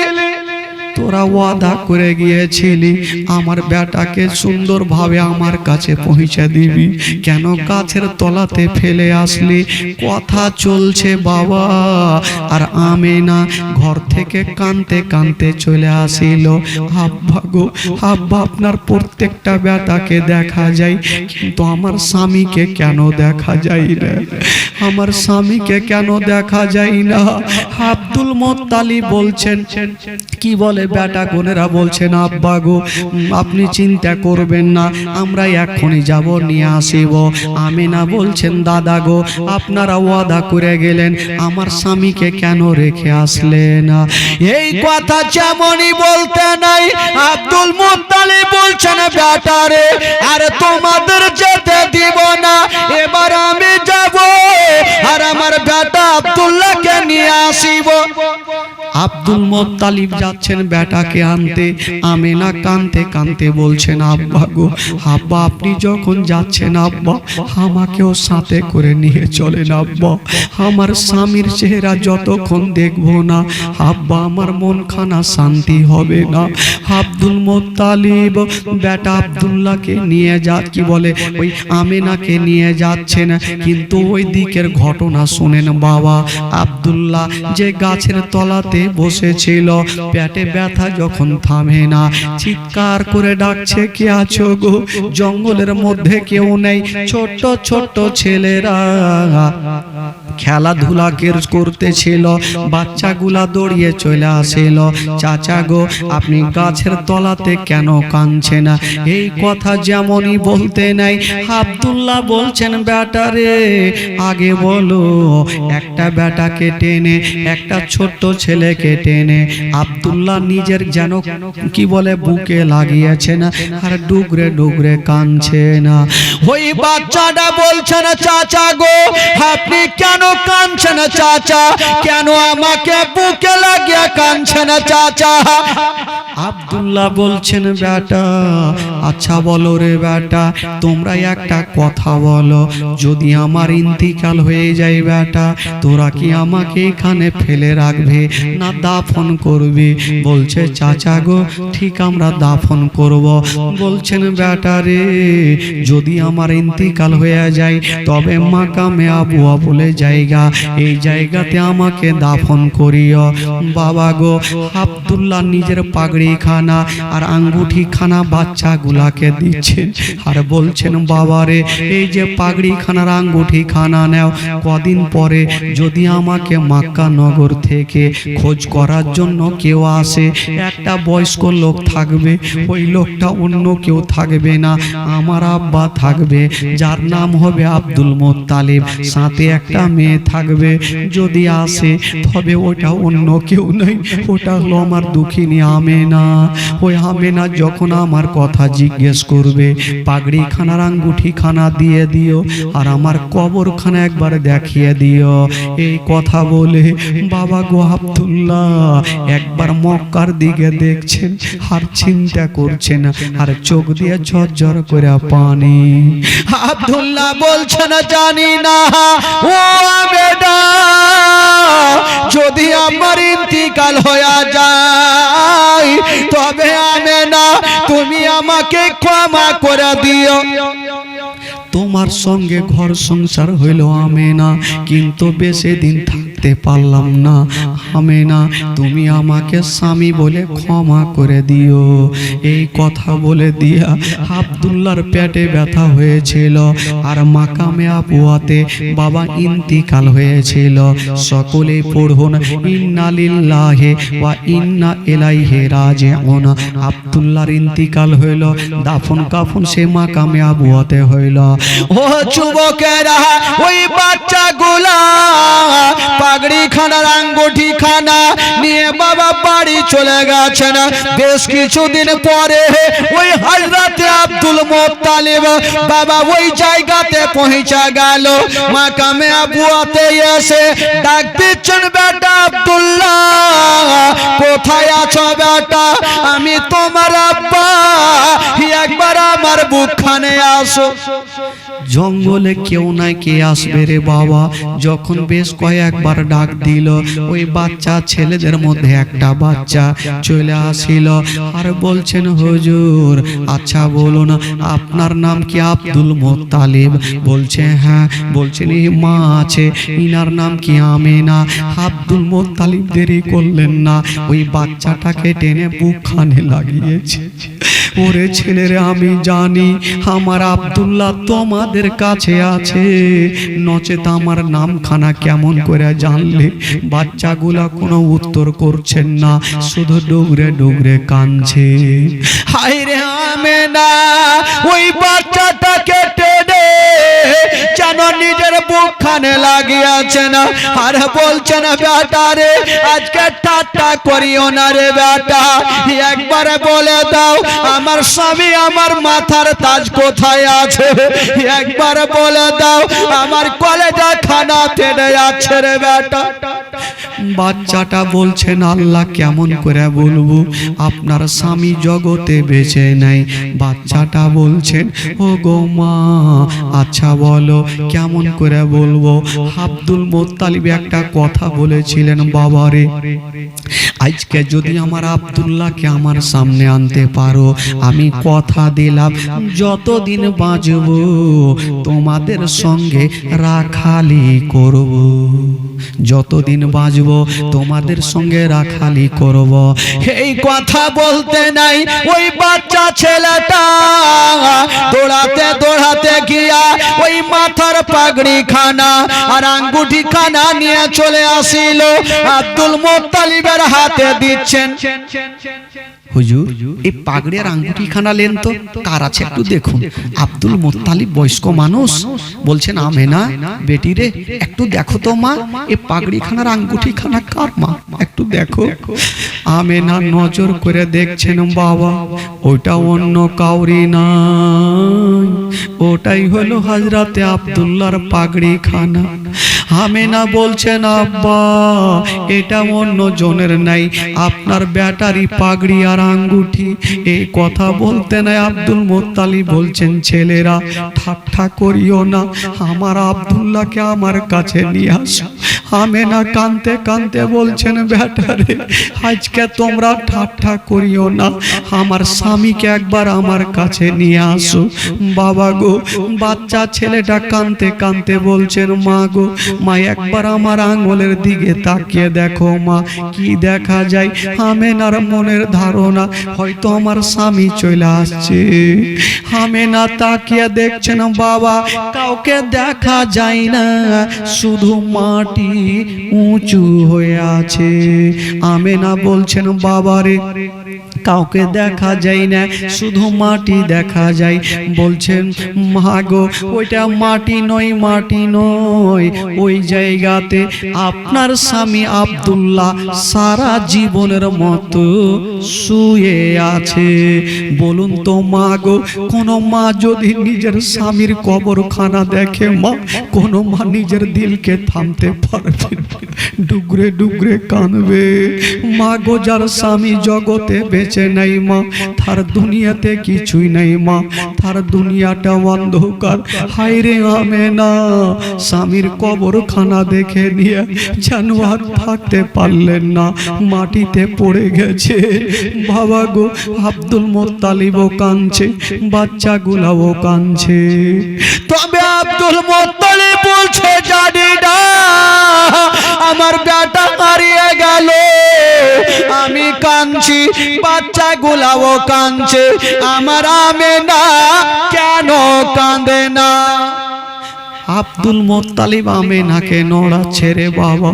তোরা ওয়াদা করে গিয়েছিলি আমার বেটাকে সুন্দরভাবে আমার কাছে পৌঁছে দিবি, কেন গাছের তলাতে ফেলে আসলি? কথা চলছে বাবা। আর আমেনা ঘর থেকে কাঁদতে কাঁদতে চলে আসিল, আব্বা গো আব্বা আপনার প্রত্যেকটা বেটাকে দেখা যায় কিন্তু আমার স্বামীকে কেন দেখা যায় না? আমার স্বামীকে কেন দেখা যায় না? আব্দুল মুত্তালিব বলছেন, কি বলে বেটা গোনেরা বলছেন, আব্বা গো আপনি চিন্তা করবেন না, আমরা এখনই যাব নিয়ে আসিব। আমিনা বলছেন, দাদা গো আপনারা ওয়াদা করে গেলেন, আমার স্বামীকে কেন রেখে আসলেন? এই কথা যেমনই বলতে নাই, আব্দুল মুত্তালিব বলছেন, বেটারে আর তোমাদের যেতে দিব না, এবার আমি যাব আর আমার বেটা আব্দুল্লাহকে নিয়ে আসিব। আব্দুল মুত্তালিব যাচ্ছেন বেটাকে আনতে। আমিনা কাঁদতে কাঁদতে বলছেন, আব্বা গো আব্বা আপনি যখন যাচ্ছেন আব্বা আমাকেও সাথে করে নিয়ে চলেন আব্বা, আমার স্বামীর চেহারা যতক্ষণ দেখবো না আব্বা আমার মন খানা শান্তি হবে না। আব্দুল মুত্তালিব বেটা আব্দুল্লাহকে নিয়ে কি বলে ওই আমিনাকে নিয়ে যাচ্ছেন, কিন্তু ওই দিকের ঘটনা শুনেন বাবা। আব্দুল্লাহ যে গাছের তলাতে বসেছিল, পেটে ব্যথা যখন থামে না, চিৎকার করে ডাকছে, কে আছো গো? জঙ্গলের মধ্যে কেউ নেই, ছোট্ট ছোট্ট ছেলেরা খেলাধুলা করতেছিল, বাচ্চাগুলা দৌড়িয়ে চলে আসিল, চাচা গো আপনি গাছের তলাতে কেন কাঁদছেন? এই কথা যেমনই বলতে নাই, আব্দুল্লাহ বলছেন, বেটারে আগে বলো, একটা বেটাকে টেনে একটা ছোট্ট ছেলেকে টেনে আব্দুল্লাহ নিজের যেন কি বলে বুকে লাগিয়েছেন আর ডুগরে ডুগরে কাঁদছে না। ওই বাচ্চাটা বলছেন, চাচা গো আপনি কেন কাঁদছেন চাচা? কেন আমাকে বুকে লাগিয়ে কাঁদছেন চাচা? আব্দুল্লাহ বলছেন, বেটা আচ্ছা বলো রে বেটা, তোমরা একটা কথা বলো, যদি আমার ইন্তিকাল হয়ে যায় বেটা তোরা কি আমাকে এখানে ফেলে রাখবে না দাফন করবে? বলছে, চাচা গো ঠিক আমরা দাফন করব। বলছেন, বেটা রে যদি আমার ইন্তিকাল হয়ে যায় তবে মাকামে আবুয়া বলে জায়গা, এই জায়গাতে আমাকে দাফন করিও। বাবা গো আব্দুল্লাহ নিজের পাগড়ি খানা আর আঙ্গুঠি খানা বাচ্চাগুলাকে দিচ্ছেন আর বলছেন, বাবারে এই যে পাগড়ি খানার আঙ্গুঠি খানা নাও, কদিন পরে যদি আমাকে মক্কা নগর থেকে খোঁজ করার জন্য কেউ আসে, একটা বয়স্ক লোক থাকবে, ওই লোকটা অন্য কেউ থাকবে না, আমার আব্বা থাকবে যার নাম হবে আব্দুল মুত্তালিব, সাথে একটা মেয়ে থাকবে, যদি আসে তবে ওটা অন্য কেউ নয়, ওটা হলো আমার দুঃখিনী আমেনা। ওই আমেনা যখন আমার কথা জিজ্ঞেস করবে পাগড়ি খানার আঙ্গুঠি খানা দিয়ে দিও আর আমার কবরখানা একবার দেখিয়ে দিও। এই কথা বলে বাবা গো আব্দুল্লাহ একবার মক্কার দিকে দেখছেন আর চিন্তা করছেন আর চোখ দিয়ে ঝরঝর করে পানি। আব্দুল্লাহ বলছেন, জানি না ও বেটা যদি আমার ইন্তিকাল হয়ে যায় তবে আমেনা তুমি আমাকে ক্ষমা করে দিও। তোমার সঙ্গে ঘর সংসার হইল আমেনা, কিন্তু বেশি দিন থাকতে পারলাম না আমেনা, তুমি আমাকে স্বামী বলে ক্ষমা করে দিও। এই কথা বলে দিয়া আব্দুল্লাহর পেটে ব্যথা হয়েছিল আর মাকামে আবুয়াতে বাবা ইন্তিকাল হয়েছিল। সকলে পড়ুন ইন্না লিল্লাহি ওয়া ইন্না ইলাইহি রাজিউন। আব্দুল্লাহর ইন্তিকাল হইল, দাফন কাফন সে মাকামে আবুয়াতে হইল। ও যুবকেরা ওই বাচ্চাগুলা পাগড়ি খানার আঙ্গুঠি খানা নিয়ে বাবা বাড়ি চলে গেছেন। বেশ কিছুদিন পরে ওই হযরতে আব্দুল মুত্তালিব বাবা ওই জায়গাতে পৌঁছে গেল। মাকামে আবুয়াতে এসে ডাক দিচ্ছেন, বেটা আব্দুল্লাহ কোথায় আছো বেটা? আমি তোমার আব্বা, একবার আমার বুকখানে আসো। জঙ্গলে কেউ নাই, কে আসবে রে বাবা? যখন বেশ কয়েকবার ডাক দিল, ওই বাচ্চা ছেলেদের মধ্যে একটা বাচ্চা চলে আসিল আর বলছেন, হুজুর আচ্ছা বলুন আপনার নাম কি? Abdul Muttalib. বলছে, হ্যাঁ। বলছেন, এই মা আছে, ইনার নাম কি? আমেনা। আব্দুল মুত্তালিব দেরি করলেন না, ওই বাচ্চাটাকে টেনে বুকখানে লাগিয়েছে। ওরে ছেলেরে আমি জানি আমার আব্দুল্লাহ তোমাদের কাছে আছে, নচেত আমার নামখানা কেমন করে জানলে? বাচ্চাগুলা কোনো উত্তর করছেন না, শুধু ডুগরে ডুগরে কাঁদছে। হায়রে আমেনা ওই বাচ্চাটাকে টেনে যেন নিজের বুকখানে লাগিয়েছে না, আর বলছেন বেটা রে আজকে ঠাট্টা করিও না রে বেটা, একবারে বলে দাও আমার স্বামী আমার মাথার তাজ কোথায় আছে, একবারে বলে দাও আমার কলেজা খানা তেড়ে যাচ্ছে রে বেটা। বাচ্চাটা বলছেন আল্লাহ কেমন করে বলবো আপনার স্বামী জগতে বেঁচে নাই। বাচ্চাটা বলছেন ও গো মা আচ্ছা বলো কেমন করে বলবো? আব্দুল মুত্তালিব একটা কথা বলেছিলেন, বাবারে আজকে যদি আমার আব্দুল্লাহকে আমার সামনে আনতে পারো আমি কথা দিলাম যতদিন বাঁচব তোমাদের সঙ্গে রাখালি করব, যতদিন বাঁচব তোমাদের সঙ্গে রাখালি করব। এই কথা বলতে নাই ওই বাচ্চা ছেলেটা দৌড়াতে দৌড়াতে গিয়া ওই মাথার পাগড়ি খানা আর আঙ্গুঠি খানা নিয়ে চলে আসিল, আব্দুল মুত্তালিবের হাতে দিচ্ছেন। হুজুর এই পাগড়ি আর আঙ্গুঠি খানা লেন তো কার আছে একটু দেখুন। আব্দুল মুত্তালিব বয়স্ক মানুষ, বলছেন আমেনা বেটি রে একটু দেখো তো মা এই পাগড়ি খানার আঙ্গুঠি খানা কার মা একটু দেখো। আমেনা নজর করে দেখছেন, বাবা ওটা অন্য কাউরি না, ওটাই হলো হযরতে আব্দুল্লাহর পাগড়ি খানা। আমেনা বলছেন আব্বা এটা অন্য জনের নাই, আপনার ব্যাটারি পাগড়ি আর আঙ্গুঠি। এই কথা বলতে নাই আব্দুল মুত্তালিব বলছেন ছেলেরা ঠাট্টা করিও না, আমার আব্দুল্লাহকে আমার কাছে নিয়ে আসো। আমেনা কাঁদতে কাঁদতে বলছেন ব্যাটারে আজকে তোমরা ঠাট্টা করিও না, আমার স্বামীকে একবার আমার কাছে নিয়ে আসো। বাবা গো বাচ্চা ছেলেটা কাঁদতে কাঁদতে বলছেন মা গো মা একবার আমার আঙ্গুলের দিকে তাকিয়ে দেখো মা কি দেখা যায়। আমেনার মনের ধারণা হয়তো আমার স্বামী চলে আসছে। আমেনা তাকিয়ে দেখছেন বাবা কাউকে দেখা যায় না, শুধু মাটি উঁচু হয়ে আছে। আমেনা বলছেন বাবারে কাউকে দেখা যায় না, শুধু মাটি দেখা যায়। বলছেন মা গো ওইটা মাটি নয়, মাটি নয়, ওই জায়গাতে আপনার স্বামী আব্দুল্লাহ সারা জীবনের মতো শুয়ে আছে। বলুন তো মা গো কোন মা যদি নিজের স্বামীর কবরখানা দেখে মা কোন মা নিজের দিলকে থামতে পারবে? ডুগরে ডুগরে কাঁদবে। মা গো যার স্বামী জগতে বেঁচে নাই মা তার দুনিয়াতে কিছুই নাই মা, তার দুনিয়াটা অন্ধকার। হায়রে আমেনা স্বামীর কবরখানা দেখে নিয়ে যেন আর থাকতে পারলেন না, মাটিতে পড়ে গেছে। বাবা গো আব্দুল মুত্তালিবও কাঁদছে, বাচ্চাগুলাও কাঁদছে। তবে আব্দুল মুত্তালিব বলছে জানি না আমার বেটা হারিয়ে গেল, আমি কাঁদছি বাচ্চাগুলাও কাঁদছে, আমার আমেনা কেন কাঁদে না? আব্দুল মুত্তালিব আমেনাকে নড়াচ্ছে রে বাবা,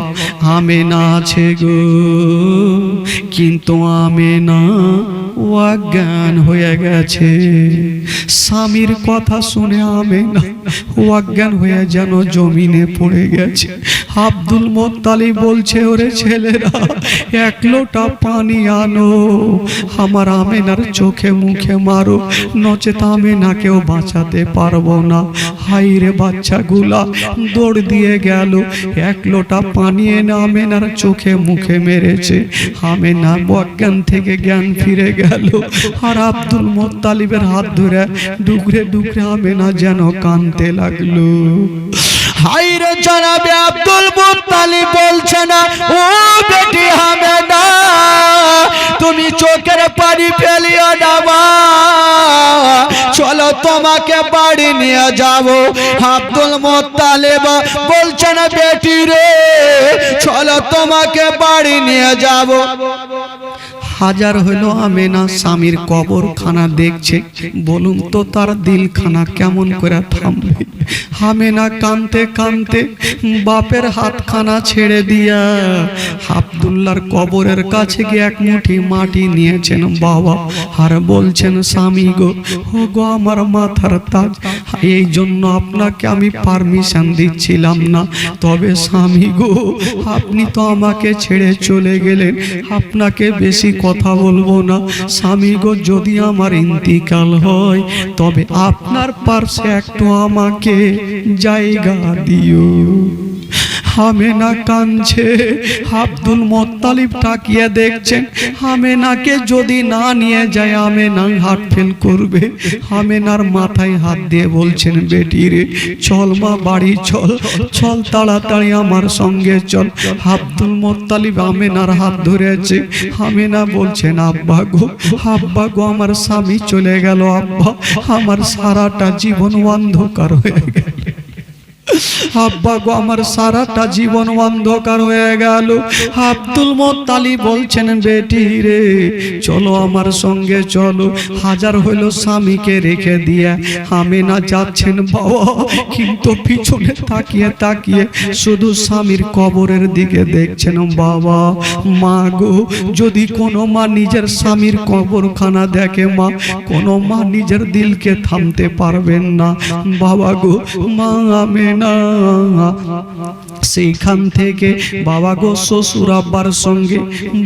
আমেনা আছে গো কিন্তু আমেনা অজ্ঞান হয়ে গেছে। স্বামীর কথা শুনে আমেনা অজ্ঞান হয়ে যেন জমিনে পড়ে গেছে। আব্দুল মুত্তালিব বলছে ওরে ছেলেরা এক লোটা পানি আনো, আমার আমেনার চোখে মুখে মারো, নচেত আমেনাকেও বাঁচাতে পারবো না। হাইরে বাচ্চাগুলা দৌড় দিয়ে গেল, এক লোটা পানি এনে আমেনার চোখে মুখে মেরেছে। আমেনা অজ্ঞান থেকে জ্ঞান ফিরে গেল, আর আব্দুল মুত্তালিবের হাত ধরে ডুগরে ডুগরে আমেনা যেন কাঁদতে লাগলো। হায়রে জনাবে আব্দুল মুত্তালিব বলছে না ও বেটি আমেনা তুমি চোখের পানি ফেলিও না মা, চলো তোমাকে বাড়ি নিয়ে যাব। আব্দুল মুত্তালিব বলছেন বেটি রে চলো তোমাকে বাড়ি নিয়ে যাব। হাজার হলো আমেনা স্বামীর কবরখানা দেখছে, বলুন তো তার দিলখানা কেমন করে থামবে? আমেনা কানতে কানতে বাপের হাতখানা ছেড়ে দিয়া আব্দুল্লাহর কবরের কাছে গিয়ে এক মুঠি মাটি নিয়েছেন বাবা, আর বলছেন স্বামী গো, ও গো আমার মাথার তাজ, এই জন্য আপনাকে আমি পারমিশন দিচ্ছিলাম না, তবে স্বামী গো আপনি তো আমাকে ছেড়ে চলে গেলেন, আপনাকে বেশি কথা বলবো না। স্বামী গো যদি আমার ইন্তিকাল হয় তবে আপনার পার্শ্বে একটু আমাকে জায়গা দিও। আমেনা কাঁদছে, আব্দুল মোত্তালিব তাকিয়ে দেখছেন আমেনাকে যদি না নিয়ে যায় আমেনা হার্ট ফেল করবে। আমেনার মাথায় হাত দিয়ে বলছেন বেটি রে চল মা বাড়ি চল, চল তাড়াতাড়ি আমার সঙ্গে চল। আব্দুল মোত্তালিব আমেনার হাত ধরেছে। আমেনা বলছেন আব্বা গো, আব্বা গো আমার স্বামী চলে গেল, আব্বা আমার সারাটা জীবন অন্ধকার হয়ে গেল, আব্বা গো আমার সারাটা জীবন অন্ধকার হয়ে গেল। আব্দুল মোত্তালিব বলছেন বেটি রে চলো আমার সঙ্গে চলো। হাজার হইল স্বামীকে রেখে দিয়ে আমেনা যাচ্ছেন বাবা, কিন্তু পিছনে তাকিয়ে তাকিয়ে শুধু স্বামীর কবরের দিকে দেখছেন বাবা। মা গো যদি কোনো মা নিজের স্বামীর কবরখানা দেখে মা, কোনো মা নিজের দিলকে থামতে পারবেন না বাবা গো। মা আমেনা সেইখান থেকে বাবা গো শ্বশুর আব্বার সঙ্গে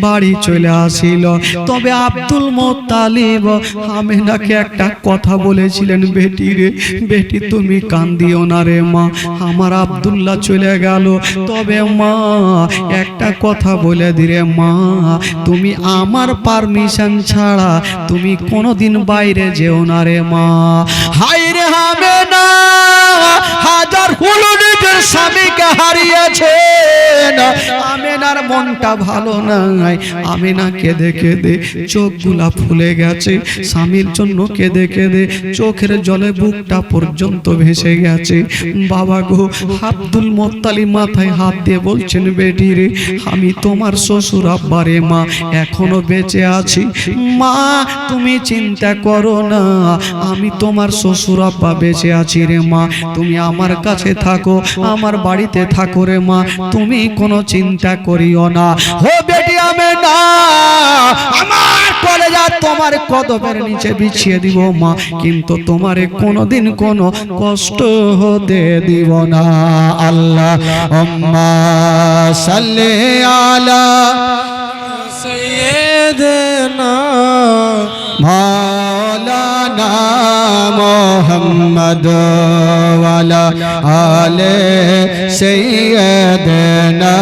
বাড়ি চলে আসিল। তবে আব্দুল মোত্তালিব আমেনাকে একটা কথা বলেছিলেন, বেটি রে বেটি তুমি কান্দিও না রে মা, আমার আব্দুল্লাহ চলে গেল, তবে মা একটা কথা বলে দিরে মা, তুমি আমার পারমিশন ছাড়া তুমি কোনোদিন বাইরে যেও না রে মা। হায় রে আমেনা হাজার হলো নিজের স্বামীকে হারিয়েছেন, আমেনার মনটা ভালো নাই। আমেনা কেঁদে কেঁদে চোখগুলা ফুলে গেছে, স্বামীর জন্য কেঁদে কেঁদে চোখের জলে বুকটা পর্যন্ত ভেসে গেছে। বাবা গো আব্দুল মোত্তালিব মাথায় হাত দিয়ে বলছেন বেটি রে আমি তোমার শ্বশুর আব্বা রে মা, এখনো বেঁচে আছি মা, তুমি চিন্তা করো না, আমি তোমার শ্বশুর আব্বা বেঁচে আছি রে মা, তুমি আমার কাছে থাকো, আমার বাড়িতে থাকো রে মা, তুমি কোনো চিন্তা করিও না। ও বেটি আমেনা আমার কলেজা তোমার কদমের নিচে বিছিয়ে দিব মা, কিন্তু তোমারে কোনোদিন কোনো কষ্ট হতে দিব না। আল্লাহুম্মা সাল্লি আলা সাইয়্যিদিনা মাওলানা মুহাম্মদ ওয়া আলা আলি সাইয়্যিদিনা